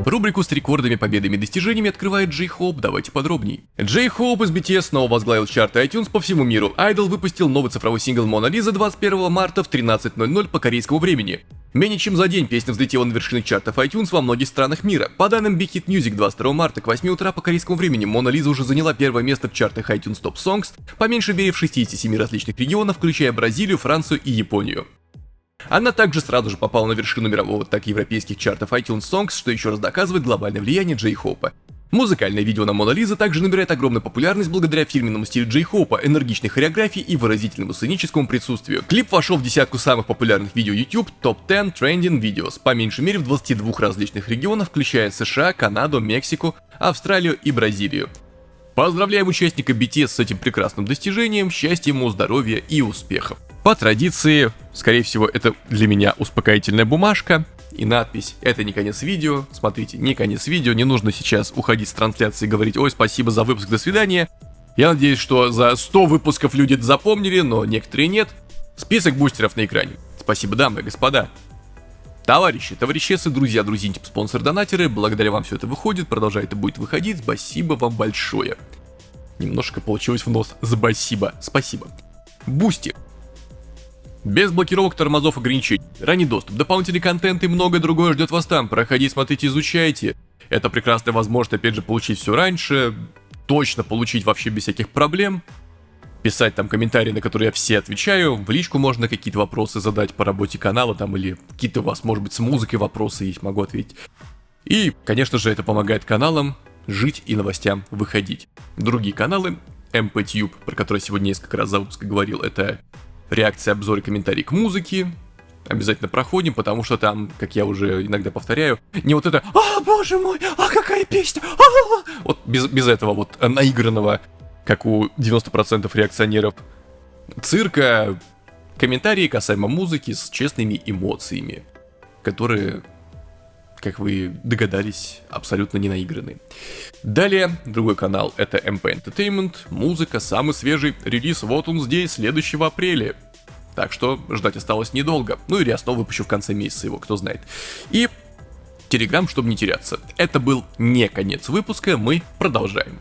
Рубрику с рекордами, победами и достижениями открывает J-Hope, давайте подробней. J-Hope из BTS снова возглавил чарты iTunes по всему миру. Idol выпустил новый цифровой сингл «Мона Лиза» 21 марта в 13:00 по корейскому времени. Менее чем за день песня взлетела на вершины чартов iTunes во многих странах мира. По данным Big Hit Music, 22 марта к 8 утра по корейскому времени «Мона Лиза» уже заняла первое место в чартах iTunes Top Songs, по меньшей мере в 67 различных регионах, включая Бразилию, Францию и Японию. Она также сразу же попала на вершину мирового, так и европейских чартов iTunes Songs, что еще раз доказывает глобальное влияние J-Hope. Музыкальное видео на «Мона Лиза» также набирает огромную популярность благодаря фирменному стилю J-Hope, энергичной хореографии и выразительному сценическому присутствию. Клип вошел в десятку самых популярных видео YouTube Top 10 Trending Videos, по меньшей мере в 22 различных регионах, включая США, Канаду, Мексику, Австралию и Бразилию. Поздравляем участника BTS с этим прекрасным достижением, счастья ему, здоровья и успехов. По традиции, скорее всего, это для меня успокоительная бумажка и надпись «Это не конец видео». Смотрите, не конец видео, не нужно сейчас уходить с трансляции и говорить «Ой, спасибо за выпуск, до свидания». Я надеюсь, что за 100 выпусков люди это запомнили, но некоторые нет. Список бустеров на экране. Спасибо, дамы и господа. Товарищи, товарищесы, друзья, друзья, спонсоры-донатеры, благодаря вам все это выходит, продолжает и будет выходить, спасибо вам большое. Немножко получилось в нос, спасибо. Бусти. Без блокировок, тормозов, ограничений. Ранний доступ, дополнительный контент и многое другое ждет вас там. Проходите, смотрите, изучайте. Это прекрасная возможность, опять же, получить все раньше. Точно получить вообще без всяких проблем. Писать там комментарии, на которые я все отвечаю. В личку можно какие-то вопросы задать по работе канала там, или какие-то у вас, может быть, с музыкой вопросы есть, могу ответить. И, конечно же, это помогает каналам жить и новостям выходить. Другие каналы, MPTube, про который сегодня несколько раз за выпуск говорил, это реакция, обзор и комментарии к музыке. Обязательно проходим, потому что там, как я уже иногда повторяю, не вот это А, боже мой, а какая песня? вот без этого вот наигранного, как у 90% реакционеров, цирка, комментарии касаемо музыки с честными эмоциями, которые, как вы догадались, абсолютно не наиграны. Далее, другой канал, это MP Entertainment, музыка, самый свежий релиз, вот он здесь, следующего апреля. Так что ждать осталось недолго. Ну или я снова выпущу в конце месяца его, кто знает. И Telegram, чтобы не теряться. Это был не конец выпуска, мы продолжаем.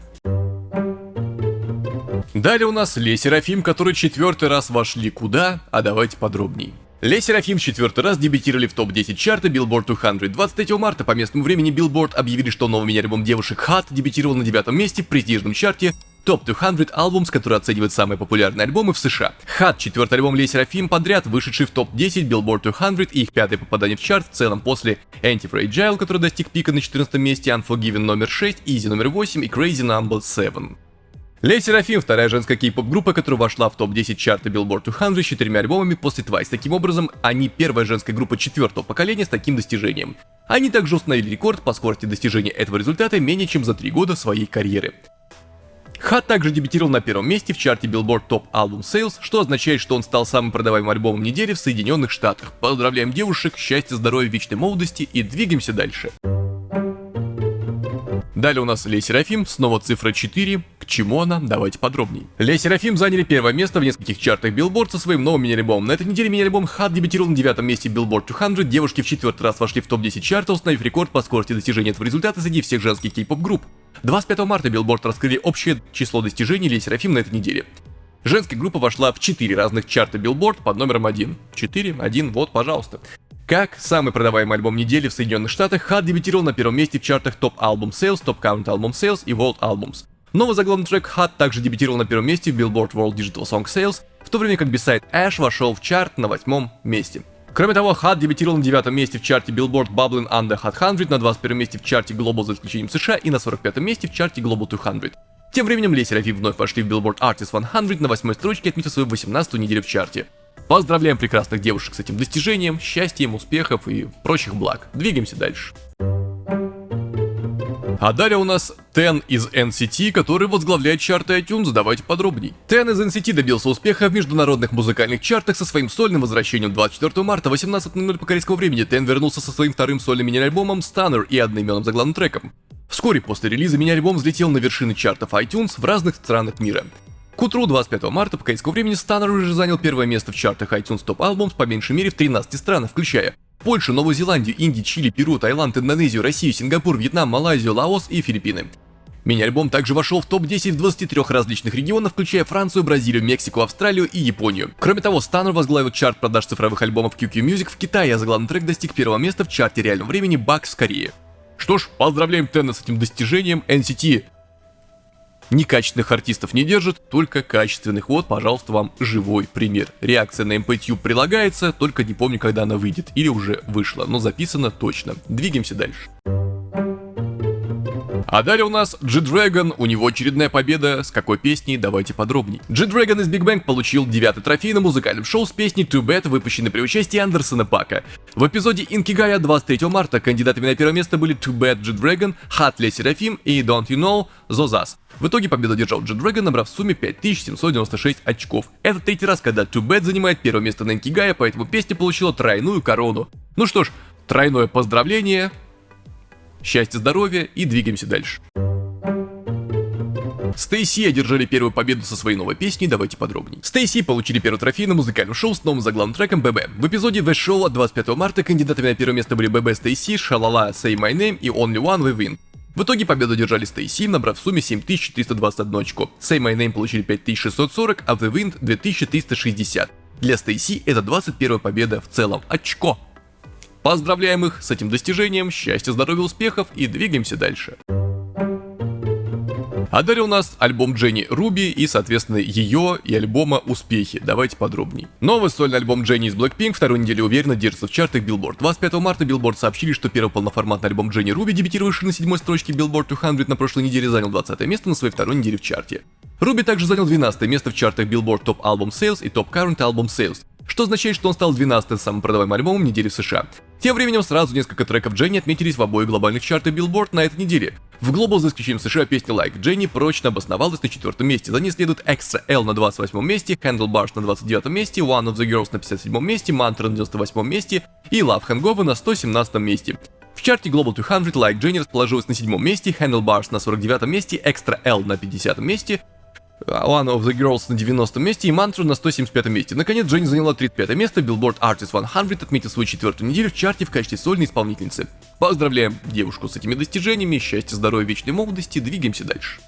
Далее у нас Ле Серафим, которые 4-й раз вошли куда? А давайте подробней. Ле Серафим 4-й раз дебютировали в топ-10 чарта Billboard 200. 23 марта по местному времени Billboard объявили, что новый мини-альбом девушек Hot дебютировал на 9-м месте в престижном чарте Top 200 Albums, который оценивает самые популярные альбомы в США. Hot, 4-й альбом Ле Серафим подряд, вышедший в топ-10 Billboard 200 и их 5-е попадание в чарт в целом после Anti-Fragile, который достиг пика на 14 месте, Unforgiven номер 6, Easy номер 8 и Crazy number 7. Ле Серафим, вторая женская кей-поп-группа, которая вошла в топ-10 чарта Billboard 200 с 4 альбомами после Twice. Таким образом, они первая женская группа 4-го поколения с таким достижением. Они также установили рекорд по скорости достижения этого результата менее чем за 3 года своей карьеры. Hot также дебютировал на 1-м месте в чарте Billboard Top Album Sales, что означает, что он стал самым продаваемым альбомом недели в Соединенных Штатах. Поздравляем девушек, счастья, здоровья, вечной молодости и двигаемся дальше. Далее у нас Ле Серафим, снова цифра 4. К чему она? Давайте подробней. Ле Серафим заняли первое место в нескольких чартах Billboard со своим новым мини-альбомом. На этой неделе мини-альбом Hot дебютировал на 9-м месте Billboard 200. Девушки в 4-й раз вошли в топ-10 чарта, установив рекорд по скорости достижения этого результата среди всех женских кей-поп-групп. 25 марта Billboard раскрыли общее число достижений Ле Серафим на этой неделе. Женская группа вошла в 4 разных чарта Billboard под номером 1. 4, 1, вот, пожалуйста. Как самый продаваемый альбом недели в Соединенных Штатах, Hot дебютировал на 1-м месте в чартах Top Album Sales, Top Count Album Sales и World Albums. Новый заглавный трек Hot также дебютировал на 1-м месте в Billboard World Digital Song Sales, в то время как B-Side Ash вошел в чарт на 8-м месте. Кроме того, Hot дебютировал на 9-м месте в чарте Billboard Bubbling Under Hot 100, на 21-м месте в чарте Global за исключением США и на 45-м месте в чарте Global 200. Тем временем Ле Серафим вновь вошли в Billboard Artist 100 на 8-й строчке, отметив свою 18-ю неделю в чарте. Поздравляем прекрасных девушек с этим достижением, счастья им, успехов и прочих благ. Двигаемся дальше. А далее у нас Ten из NCT, который возглавляет чарты iTunes, давайте подробней. Ten из NCT добился успеха в международных музыкальных чартах со своим сольным возвращением 24 марта 18:00 по корейскому времени. Ten вернулся со своим вторым сольным мини-альбомом Stunner и одноименным заглавным треком. Вскоре после релиза мини-альбом взлетел на вершины чартов iTunes в разных странах мира. К утру 25 марта по корейскому времени Stunner уже занял первое место в чартах iTunes Top Albums по меньшей мере в 13 странах, включая Польшу, Новую Зеландию, Индию, Чили, Перу, Таиланд, Индонезию, Россию, Сингапур, Вьетнам, Малайзию, Лаос и Филиппины. Мини-альбом также вошел в топ-10 в 23 различных регионах, включая Францию, Бразилию, Мексику, Австралию и Японию. Кроме того, Stunner возглавил чарт продаж цифровых альбомов QQ Music в Китае, а заглавный трек достиг первого места в чарте реального времени Bugs в Корее. Что ж, поздравляем Тена с этим достижением. NCT некачественных артистов не держит, только качественных. Вот, пожалуйста, вам живой пример. Реакция на MPTube прилагается, только не помню, когда она выйдет. Или уже вышла, но записано точно. Двигаемся дальше. А далее у нас G-Dragon, у него очередная победа. С какой песней? Давайте подробней. G-Dragon из Big Bang получил 9-й трофей на музыкальном шоу с песней Too Bad, выпущенной при участии Андерсона Пака. В эпизоде Инкигая 23 марта кандидатами на первое место были Too Bad G-Dragon, Hot Ле Серафим и Don't You Know Zozas. В итоге победу одержал G-Dragon, набрав в сумме 5796 очков. Это третий раз, когда Too Bad занимает первое место на Инкигая, поэтому песня получила тройную корону. Ну что ж, тройное поздравление. Счастья, здоровья и двигаемся дальше. Стейси одержали первую победу со своей новой песней, давайте подробней. Стейси получили первый трофей на музыкальном шоу с новым заглавным треком BB. В эпизоде The Show от 25 марта кандидатами на первое место были BB Стейси, Шалала, Say My Name и Only One We Win. В итоге победу одержали Стейси, набрав в сумме 7321 очко. Say My Name получили 5640, а The Wind 2360. Для Стейси это 21-я победа в целом. Очко! Поздравляем их с этим достижением, счастья, здоровья, успехов и двигаемся дальше. А далее у нас альбом Дженни Руби и, соответственно, ее и альбома «Успехи». Давайте подробнее. Новый сольный альбом Дженни из Blackpink вторую неделю уверенно держится в чартах Billboard. 25 марта Billboard сообщили, что первый полноформатный альбом Дженни Руби, дебютировавший на 7-й строчке Billboard 200 на прошлой неделе, занял 20 место на своей второй неделе в чарте. Руби также занял 12 место в чартах Billboard Top Album Sales и Top Current Album Sales, что означает, что он стал 12-м самым продаваемым альбомом недели в США. Тем временем сразу несколько треков Дженни отметились в обоих глобальных чартах Billboard на этой неделе. В Global, за исключением США, песня Like Jenny прочно обосновалась на 4-м месте. За ней следует Extra L на 28-м месте, Handlebars на 29-м месте, One of the Girls на 57-м месте, Mantra на 98-м месте и Love Hangover на 117-м месте. В чарте Global 200 Like Jenny расположилась на 7-м месте, Handlebars на 49-м месте, Extra L на 50-м месте, One of the Girls на 90-м месте и Mantra на 175-м месте. Наконец, Дженни заняла 35-е место, Billboard Artist 100 отметил свою 4-ю неделю в чарте в качестве сольной исполнительницы. Поздравляем девушку с этими достижениями, счастья, здоровья, вечной молодости, двигаемся дальше.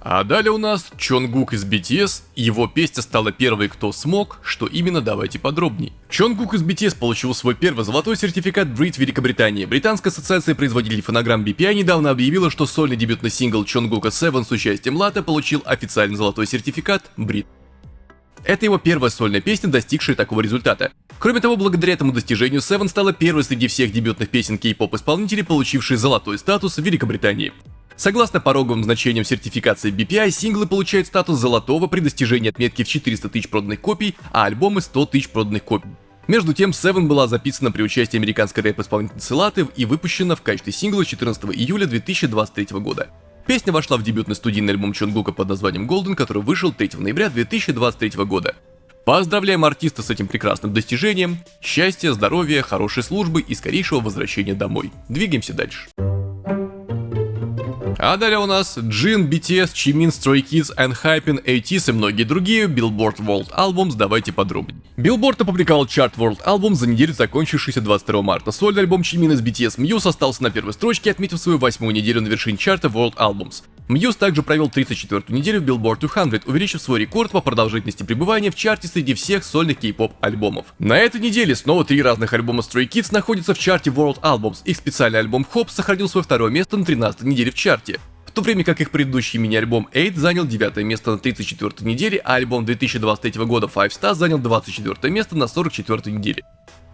А далее у нас Чонгук из BTS, его песня стала первой «Кто смог», что именно, давайте подробней. Чонгук из BTS получил свой первый золотой сертификат Brit в Великобритании. Британская ассоциация производителей фонограмм BPI недавно объявила, что сольный дебютный сингл Чонгука Seven с участием Лата получил официальный золотой сертификат Brit. Это его первая сольная песня, достигшая такого результата. Кроме того, благодаря этому достижению Seven стала первой среди всех дебютных песен кей-поп исполнителей, получившей золотой статус в Великобритании. Согласно пороговым значениям сертификации BPI, синглы получают статус золотого при достижении отметки в 400 тысяч проданных копий, а альбомы 100 тысяч проданных копий. Между тем, Seven была записана при участии американской рэп-исполнительницы Латы и выпущена в качестве сингла 14 июля 2023 года. Песня вошла в дебютный студийный альбом Чонгука под названием Golden, который вышел 3 ноября 2023 года. Поздравляем артиста с этим прекрасным достижением, счастья, здоровья, хорошей службы и скорейшего возвращения домой. Двигаемся дальше. А далее у нас Jin, BTS, Jimin, Stray Kids, ENHYPEN, ATEEZ и многие другие Billboard World Albums, давайте подробнее. Billboard опубликовал чарт World Albums за неделю, закончившийся 22 марта. Сольный альбом Jimin из BTS Muse остался на первой строчке, отметив свою 8-ю неделю на вершине чарта World Albums. Muse также провел 34-ю неделю в Billboard 200, увеличив свой рекорд по продолжительности пребывания в чарте среди всех сольных кей-поп альбомов. На этой неделе снова 3 разных альбома Stray Kids находятся в чарте World Albums. Их специальный альбом Hope сохранил свое второе место на 13-й неделе в чарте, в то время как их предыдущий мини-альбом 8 занял 9-е место на 34-й неделе, а альбом 2023 года Five Stars занял 24-е место на 44-й неделе.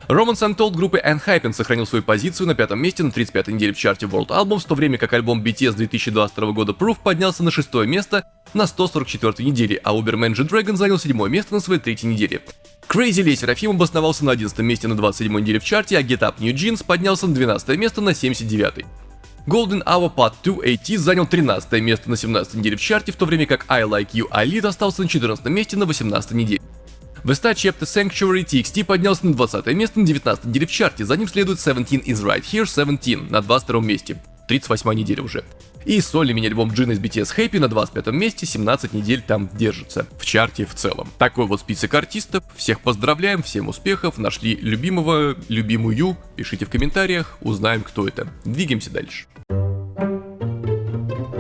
Romance Untold группы ENHYPEN сохранил свою позицию на 5-м месте на 35-й неделе в чарте World Albums, в то время как альбом BTS 2022 года Proof поднялся на 6-е место на 144-й неделе, а Uberman G-Dragon занял 7-е место на своей 3-й неделе. Crazy Lay Seraphim обосновался на 11-м месте на 27-й неделе в чарте, а Get Up New Jeans поднялся на 12-е место на 79-й. Golden Hour Part 2 ATEEZ занял 13-е место на 17-й неделе в чарте, в то время как I Like You Elite остался на 14-м месте на 18-й неделе. В Vesta Chapter Sanctuary TXT поднялся на 20-е место на 19-й неделе в чарте, за ним следует 17 Is Right Here 17 на 22-м месте, 38-я неделя уже. И сольный мини-альбом Jin из BTS Happy на 25-м месте, 17 недель там держится в чарте в целом. Такой вот список артистов, всех поздравляем, всем успехов, нашли любимого, любимую, пишите в комментариях, узнаем кто это. Двигаемся дальше.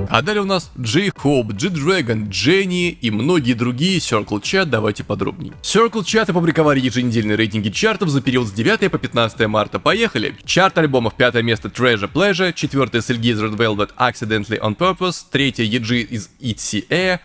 А далее у нас J-Hope, G-Dragon, Jenny и многие другие Circle Chat, давайте подробнее. Circle Chat опубликовали еженедельные рейтинги чартов за период с 9 по 15 марта. Поехали! Чарт альбомов: 5 место Treasure Pleasure, 4 Selgiz Red Velvet Accidentally on Purpose, 3 EG из Itzy Air,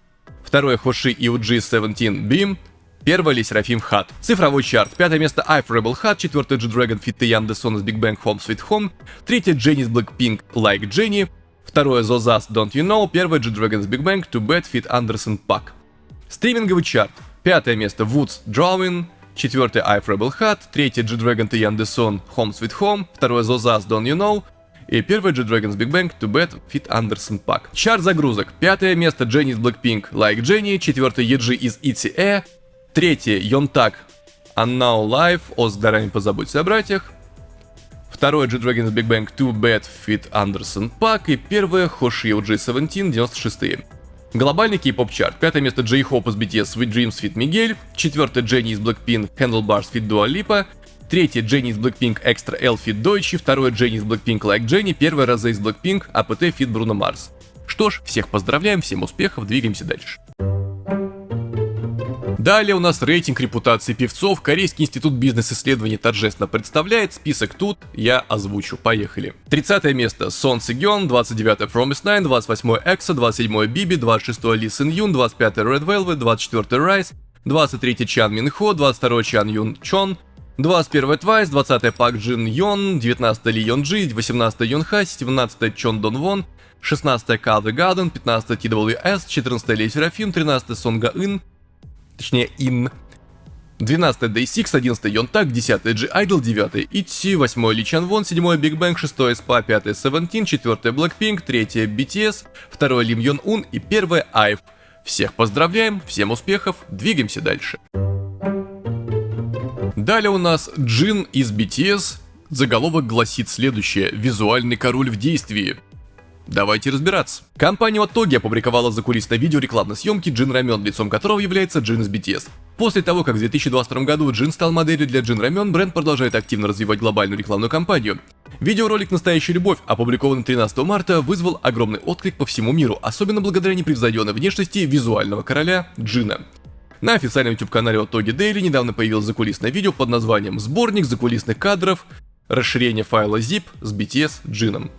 2 Hoshi и UG 17 Beam, 1 Lay Seraphim Hot. Цифровой чарт: 5 место I've Rebel Hot, 4 G-Dragon Feat. Taeyang Deson из Big Bang Home Sweet Home, 3 Jenny из Blackpink Like Jenny, 2 Zozas Don't You Know, 1 G-Dragon Big Bang To Bad Feat. Anderson .Paak. Стриминговый чарт: 5 место Woods Drawing, 4 I've Rebel Hot, 3 G-Dragon Taeyang Deson Home Sweet Home, 2 Zozas Don't You Know и 1 G-Dragon Big Bang To Bad Feat. Anderson .Paak. Чарт загрузок: 5 место Jenny из Blackpink Like Jenny, 4 EG из Itzy Air, 3 Yontag Unknown Live, о, с дарами позаботься о братьях, 2 G-Dragon Big Bang To Bad Feat. Anderson .Paak и 1 Hoshi UG 17, 96-е. Глобальный кей-поп чарт: 5 место J-Hope из BTS Sweet Dreams Feat. Miguel, 4 Jenny из Blackpink Handlebars Feat. Dua Lipa, 3 Jenny из Blackpink Extra L Feat. Deutsche, 2 Jenny из Blackpink Like Jenny, 1 Rosé из Blackpink APT Feat. Bruno Mars. Что ж, всех поздравляем, всем успехов, двигаемся дальше. Далее у нас рейтинг репутации певцов. Корейский институт бизнес-исследований торжественно представляет. Список тут, я озвучу. Поехали. 30 место Сон Сигён, 29 Promise 9, 28 EXO, 27 Биби, 26 Ли Сын Юн, 25 Red Velvet, 24 Rise, 23 Чан Мин Хо, 22 Чан Юн Чон, 21 Twice, 20 Пак Джин Йон, 19 Ли Йон Джи, 18 Йон Ха, 17 Чон Дон Вон, 16 Call the Garden, 15 TWS, 14 Лей Серафим, 13 Сонга Ин, точнее Ин, 12 Day6, 11 Йонтак, 10 G-Idol, 9 ITZY, 8 Ли Чан Вон, 7 Big Bang, 6 SPA, 5 Seventeen, 4 Blackpink, 3 BTS, 2 Лим Йон Ун и 1 IVE. Всех поздравляем, всем успехов, двигаемся дальше. Далее у нас Джин из BTS. Заголовок гласит следующее: «Визуальный король в действии». Давайте разбираться. Компания Ottogi опубликовала закулисное видео рекламной съемки Джин Рамен, лицом которого является Джин из BTS. После того, как в 2022 году Джин стал моделью для Джин Рамен, бренд продолжает активно развивать глобальную рекламную кампанию. Видеоролик «Настоящая любовь», опубликованный 13 марта, вызвал огромный отклик по всему миру, особенно благодаря непревзойденной внешности визуального короля Джина. На официальном YouTube-канале Ottogi Daily недавно появилось закулисное видео под названием «Сборник закулисных кадров. Расширение файла zip с BTS Джином».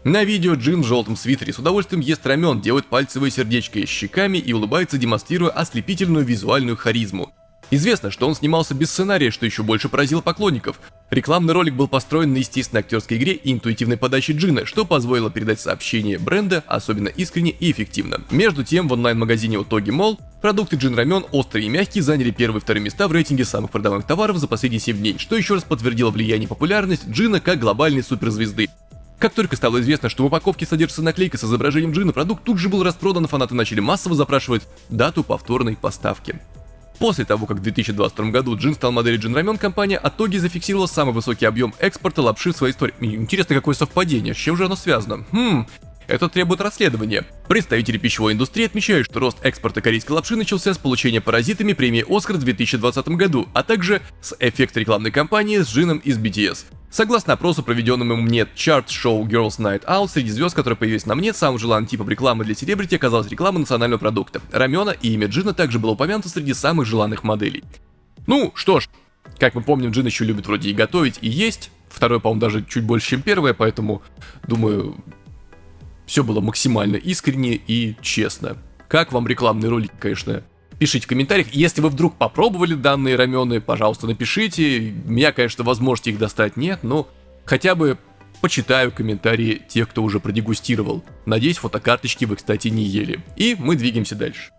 На видео Джин в желтом свитере с удовольствием ест рамен, делает пальцевые сердечки щеками и улыбается, демонстрируя ослепительную визуальную харизму. Известно, что он снимался без сценария, что еще больше поразило поклонников. Рекламный ролик был построен на естественной актерской игре и интуитивной подаче Джина, что позволило передать сообщение бренда особенно искренне и эффективно. Между тем, в онлайн-магазине Ottogi Mall продукты Джин Рамен, острые и мягкие, заняли первые и вторые места в рейтинге самых продаваемых товаров за последние 7 дней, что еще раз подтвердило влияние и популярность Джина как глобальной суперзвезды. Как только стало известно, что в упаковке содержится наклейка с изображением Джина, продукт тут же был распродан, и фанаты начали массово запрашивать дату повторной поставки. После того, как в 2022 году Джин стал моделью Джин Рамен, компания Ottogi зафиксировала самый высокий объем экспорта лапши в своей истории. Интересно, какое совпадение, с чем же оно связано? Это требует расследования. Представители пищевой индустрии отмечают, что рост экспорта корейской лапши начался с получения «Паразитами» премии «Оскар» в 2020 году, а также с эффекта рекламной кампании с Джином из BTS. Согласно опросу, проведенному Mnet Chart Show Girls Night Out, среди звезд, которые появились на Mnet, самым желанным типом рекламы для селебрити оказалась реклама национального продукта. Рамена и имя Джина также было упомянуто среди самых желанных моделей. Ну, что ж, как мы помним, Джин еще любит вроде и готовить, и есть. Второе, по-моему, даже чуть больше, чем первое, поэтому, думаю, все было максимально искренне и честно. Как вам рекламный ролик, конечно, пишите в комментариях. Если вы вдруг попробовали данные рамены, пожалуйста, напишите. Меня, конечно, вы сможете их достать, нет, но хотя бы почитаю комментарии тех, кто уже продегустировал. Надеюсь, фотокарточки вы, кстати, не ели. И мы двигаемся дальше.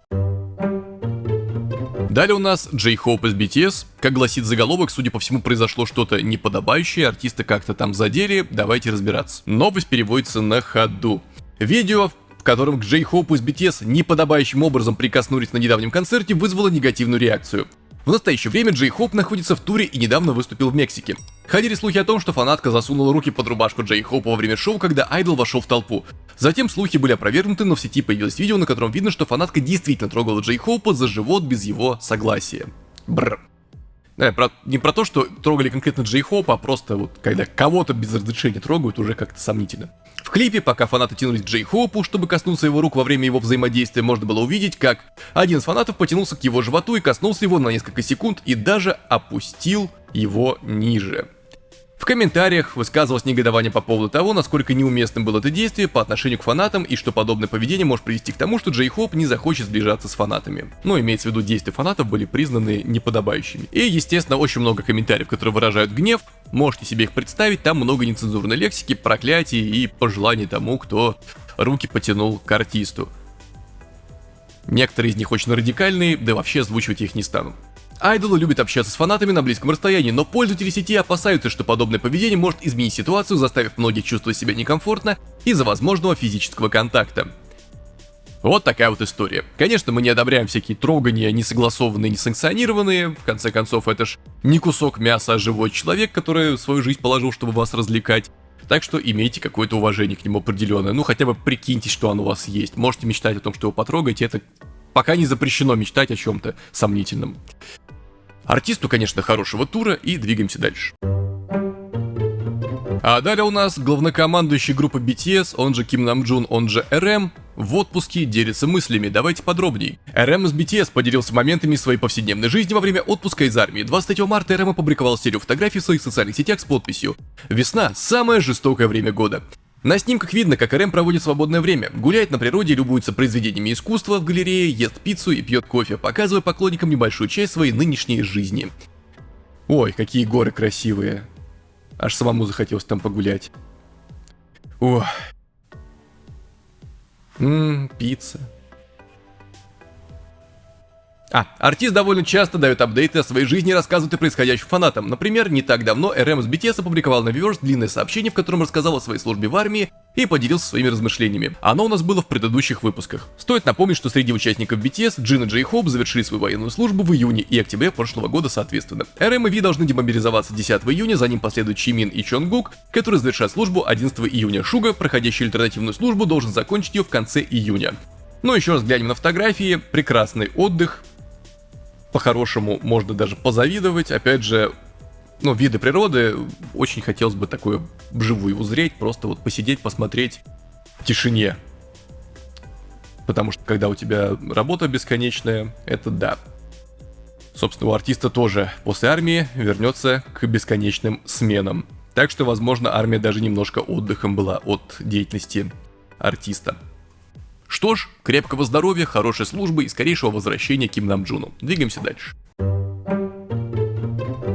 Далее у нас J-Hope из BTS. Как гласит заголовок, судя по всему, произошло что-то неподобающее, артисты как-то там задели, давайте разбираться. Новость переводится на ходу. Видео, в котором к J-Hope из BTS неподобающим образом прикоснулись на недавнем концерте, вызвало негативную реакцию. В настоящее время J-Hope находится в туре и недавно выступил в Мексике. Ходили слухи о том, что фанатка засунула руки под рубашку J-Hope во время шоу, когда айдол вошел в толпу. Затем слухи были опровергнуты, но в сети появилось видео, на котором видно, что фанатка действительно трогала J-Hope за живот без его согласия. Бррр. Не про то, что трогали конкретно J-Hope, а просто вот когда кого-то без разрешения трогают, уже как-то сомнительно. В клипе, пока фанаты тянулись к J-Hope, чтобы коснуться его рук во время его взаимодействия, можно было увидеть, как один из фанатов потянулся к его животу и коснулся его на несколько секунд и даже опустил его ниже. В комментариях высказывалось негодование по поводу того, насколько неуместным было это действие по отношению к фанатам и что подобное поведение может привести к тому, что J-Hope не захочет сближаться с фанатами. Но имеется в виду, действия фанатов были признаны неподобающими. И, естественно, очень много комментариев, которые выражают гнев. Можете себе их представить, там много нецензурной лексики, проклятий и пожеланий тому, кто руки потянул к артисту. Некоторые из них очень радикальные, да вообще озвучивать их не стану. Айдолы любят общаться с фанатами на близком расстоянии, но пользователи сети опасаются, что подобное поведение может изменить ситуацию, заставив многих чувствовать себя некомфортно из-за возможного физического контакта. Вот такая вот история. Конечно, мы не одобряем всякие трогания, несогласованные, несанкционированные. В конце концов, это ж не кусок мяса, а живой человек, который свою жизнь положил, чтобы вас развлекать. Так что имейте какое-то уважение к нему определенное. Ну, хотя бы прикиньте, что оно у вас есть. Можете мечтать о том, что его потрогаете. Это пока не запрещено мечтать о чем-то сомнительном. Артисту, конечно, хорошего тура, и двигаемся дальше. А далее у нас главнокомандующий группы BTS, он же Ким Намджун, он же RM, в отпуске, делится мыслями, давайте подробней. РМ из BTS поделился моментами своей повседневной жизни во время отпуска из армии. 23 марта РМ опубликовал серию фотографий в своих социальных сетях с подписью «Весна – самое жестокое время года». На снимках видно, как РМ проводит свободное время, гуляет на природе, любуется произведениями искусства в галерее, ест пиццу и пьет кофе, показывая поклонникам небольшую часть своей нынешней жизни. Ой, какие горы красивые. Аж самому захотелось там погулять. Ох. Пицца. Артист довольно часто дает апдейты о своей жизни и рассказывает о происходящем фанатам. Например, не так давно РМ из BTS опубликовал на Weverse длинное сообщение, в котором рассказал о своей службе в армии и поделился своими размышлениями. Оно у нас было в предыдущих выпусках. Стоит напомнить, что среди участников BTS Джин и J-Hope завершили свою военную службу в июне и октябре прошлого года соответственно. РМ и Ви должны демобилизоваться 10 июня, за ним последуют Чимин и Чонгук, которые завершат службу 11 июня. Шуга, проходящий альтернативную службу, должен закончить ее в конце июня. Ну еще раз глянем на фотографии. Прекрасный отдых. По-хорошему можно даже позавидовать. Опять же, виды природы. Очень хотелось бы такое вживую узреть. Просто вот посидеть, посмотреть в тишине. Потому что когда у тебя работа бесконечная, это да. Собственно, у артиста тоже после армии вернется к бесконечным сменам. Так что, возможно, армия даже немножко отдыхом была от деятельности артиста. Что ж, крепкого здоровья, хорошей службы и скорейшего возвращения Ким Намджуну. Двигаемся дальше.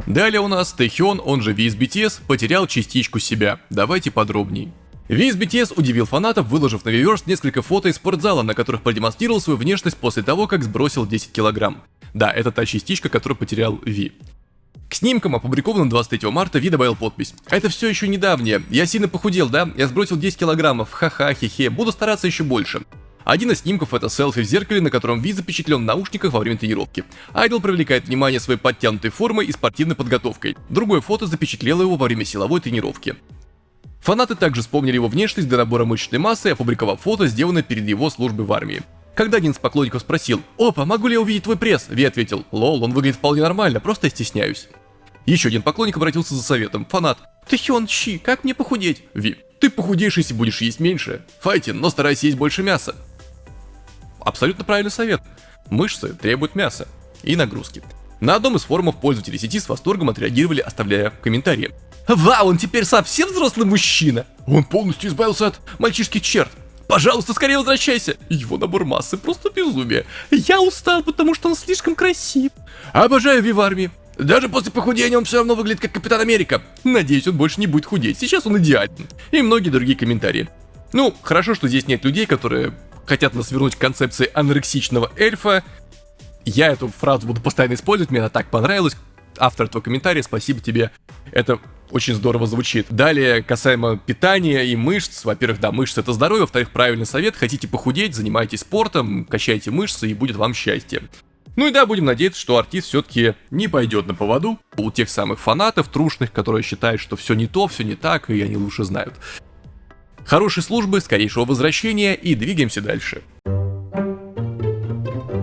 Далее у нас Тэхён, он же Ви из BTS, потерял частичку себя. Давайте подробней. Ви из BTS удивил фанатов, выложив на Weverse несколько фото из спортзала, на которых продемонстрировал свою внешность после того, как сбросил 10 килограмм. Да, это та частичка, которую потерял Ви. К снимкам, опубликованным 23 марта, Ви добавил подпись. Это все еще недавнее. Я сильно похудел, да? Я сбросил 10 килограммов. Ха-ха, хе-хе. Буду стараться еще больше. Один из снимков — это селфи в зеркале, на котором Ви запечатлен в наушниках во время тренировки. Айдол привлекает внимание своей подтянутой формой и спортивной подготовкой. Другое фото запечатлело его во время силовой тренировки. Фанаты также вспомнили его внешность до набора мышечной массы, опубликовав фото, сделанное перед его службой в армии. Когда один из поклонников спросил: «Опа, могу ли я увидеть твой пресс?» Ви ответил: «Лол, он выглядит вполне нормально, просто я стесняюсь». Еще один поклонник обратился за советом. Фанат: «Тэхён, щи, как мне похудеть?» Ви: «Ты похудеешь, если будешь есть меньше. Файтин, но старайся есть больше мяса». Абсолютно правильный совет. Мышцы требуют мяса и нагрузки. На одном из форумов пользователи сети с восторгом отреагировали, оставляя комментарии. «Вау, он теперь совсем взрослый мужчина! Он полностью избавился от мальчишских черт! Пожалуйста, скорее возвращайся! Его набор массы просто безумие! Я устал, потому что он слишком красив! Обожаю Ви в армии! Даже после похудения он все равно выглядит как Капитан Америка! Надеюсь, он больше не будет худеть, сейчас он идеален!» И многие другие комментарии. Ну, хорошо, что здесь нет людей, которые хотят нас вернуть к концепции анорексичного эльфа. Я эту фразу буду постоянно использовать, мне она так понравилась. Автор этого комментария, спасибо тебе. Это очень здорово звучит. Далее, касаемо питания и мышц. Во-первых, да, мышцы — это здоровье. Во-вторых, правильный совет. Хотите похудеть, занимайтесь спортом, качайте мышцы, и будет вам счастье. Ну и да, будем надеяться, что артист все-таки не пойдет на поводу у тех самых фанатов трушных, которые считают, что все не то, все не так, и они лучше знают. Хорошей службы, скорейшего возвращения, и двигаемся дальше.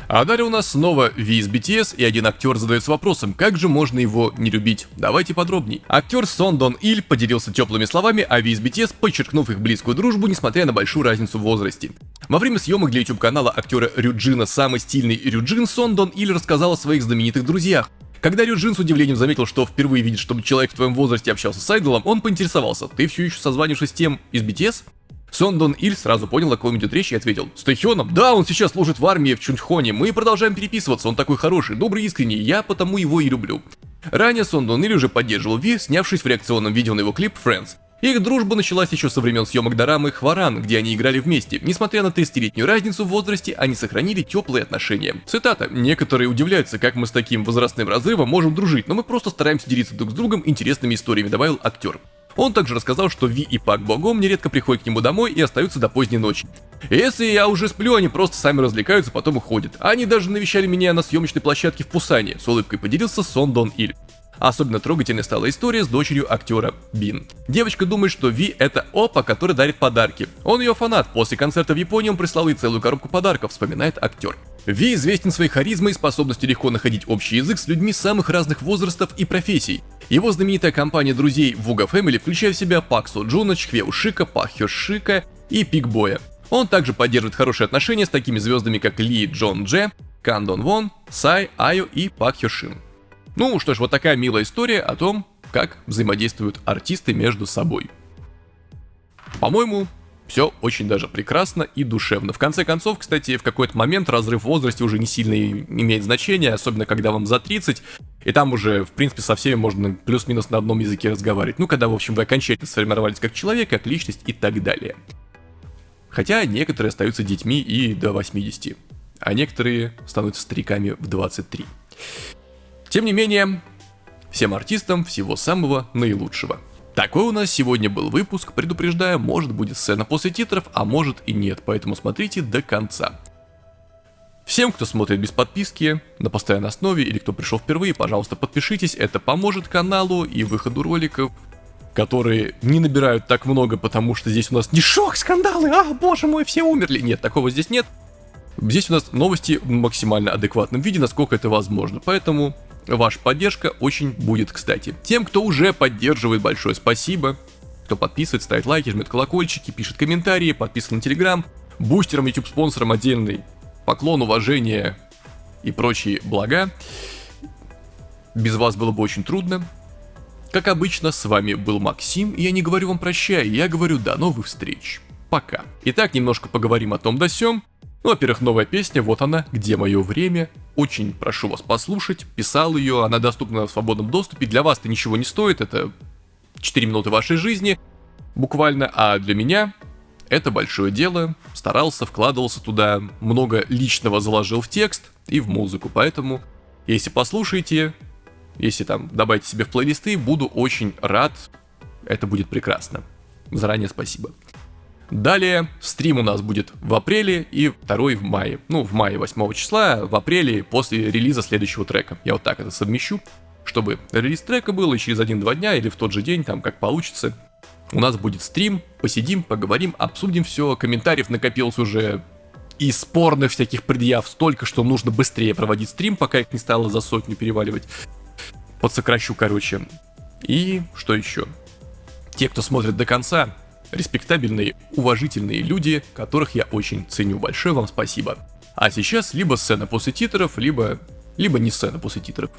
А далее у нас снова Ви из BTS, и один актер задается вопросом, как же можно его не любить. Давайте подробней. Актер Сон Дон Иль поделился теплыми словами о Ви из BTS, подчеркнув их близкую дружбу, несмотря на большую разницу в возрасте. Во время съемок для YouTube канала актера Рюджина «Самый стильный Рюджин» Сон Дон Иль рассказал о своих знаменитых друзьях. Когда Рюджин с удивлением заметил, что впервые видит, чтобы человек в твоем возрасте общался с айдолом, он поинтересовался: «Ты все еще созваниваешься с тем из BTS?» Сон Дон Иль сразу понял, о ком идет речь, и ответил: «С Тэхёном? Да, он сейчас служит в армии в Чунхоне, мы продолжаем переписываться, он такой хороший, добрый, искренний, я потому его и люблю». Ранее Сон Дон Иль уже поддерживал Ви, снявшись в реакционном видео на его клип «Friends». Их дружба началась еще со времен съемок дорамы «Хваран», где они играли вместе. Несмотря на 30-летнюю разницу в возрасте, они сохранили теплые отношения. Цитата: «Некоторые удивляются, как мы с таким возрастным разрывом можем дружить, но мы просто стараемся делиться друг с другом интересными историями», добавил актер. Он также рассказал, что Ви и Пак Богом нередко приходят к нему домой и остаются до поздней ночи. «Если я уже сплю, они просто сами развлекаются, потом уходят. Они даже навещали меня на съемочной площадке в Пусане», с улыбкой поделился Сон Дон Иль. Особенно трогательной стала история с дочерью актера Бин. Девочка думает, что Ви — это опа, который дарит подарки. Он ее фанат, после концерта в Японии он прислал ей целую коробку подарков, вспоминает актер. Ви известен своей харизмой и способностью легко находить общий язык с людьми самых разных возрастов и профессий. Его знаменитая компания друзей Vuga Family включает в себя Пак Со Джуна, Чхве Ушика, Пак Хё Шика и Пик Боя. Он также поддерживает хорошие отношения с такими звездами, как Ли Джон Дже, Кан Дон Вон, Сай, Айо и Пак Хё Шин. Ну что ж, вот такая милая история о том, как взаимодействуют артисты между собой. По-моему, все очень даже прекрасно и душевно. В конце концов, кстати, в какой-то момент разрыв в возрасте уже не сильно имеет значение, особенно когда вам за 30, и там уже, в принципе, со всеми можно плюс-минус на одном языке разговаривать. Ну, когда, в общем, вы окончательно сформировались как человек, как личность и так далее. Хотя некоторые остаются детьми и до 80, а некоторые становятся стариками в 23. Тем не менее, всем артистам всего самого наилучшего. Такой у нас сегодня был выпуск, предупреждаю, может будет сцена после титров, а может и нет, поэтому смотрите до конца. Всем, кто смотрит без подписки, на постоянной основе или кто пришел впервые, пожалуйста, подпишитесь, это поможет каналу и выходу роликов, которые не набирают так много, потому что здесь у нас не шок, скандалы, боже мой, все умерли. Нет, такого здесь нет. Здесь у нас новости в максимально адекватном виде, насколько это возможно, поэтому ваша поддержка очень будет кстати. Тем, кто уже поддерживает, большое спасибо. Кто подписывает, ставит лайки, жмет колокольчики, пишет комментарии, подписан на Телеграм. Бустерам, YouTube спонсорам отдельный поклон, уважение и прочие блага. Без вас было бы очень трудно. Как обычно, с вами был Максим, и я не говорю вам прощай, я говорю до новых встреч. Пока. Итак, немножко поговорим о том да сём. Ну, во-первых, новая песня, вот она, «Где мое время». Очень прошу вас послушать, писал ее, она доступна в свободном доступе. Для вас это ничего не стоит, это 4 минуты вашей жизни, буквально, а для меня это большое дело. Старался, вкладывался туда, много личного заложил в текст и в музыку, поэтому, если послушаете, если там добавите себе в плейлисты, буду очень рад, это будет прекрасно. Заранее спасибо. Далее, стрим у нас будет в апреле и второй в мае. Ну, в мае 8 числа, в апреле после релиза следующего трека. Я вот так это совмещу, чтобы релиз трека был и через 1-2 дня или в тот же день, там как получится. У нас будет стрим, посидим, поговорим, обсудим все. Комментариев накопилось уже и спорных всяких предъяв столько, что нужно быстрее проводить стрим, пока их не стало за 100 переваливать. Подсокращу, короче. И что еще? Те, кто смотрит до конца, респектабельные, уважительные люди, которых я очень ценю. Большое вам спасибо. А сейчас либо сцена после титров, либо не сцена после титров.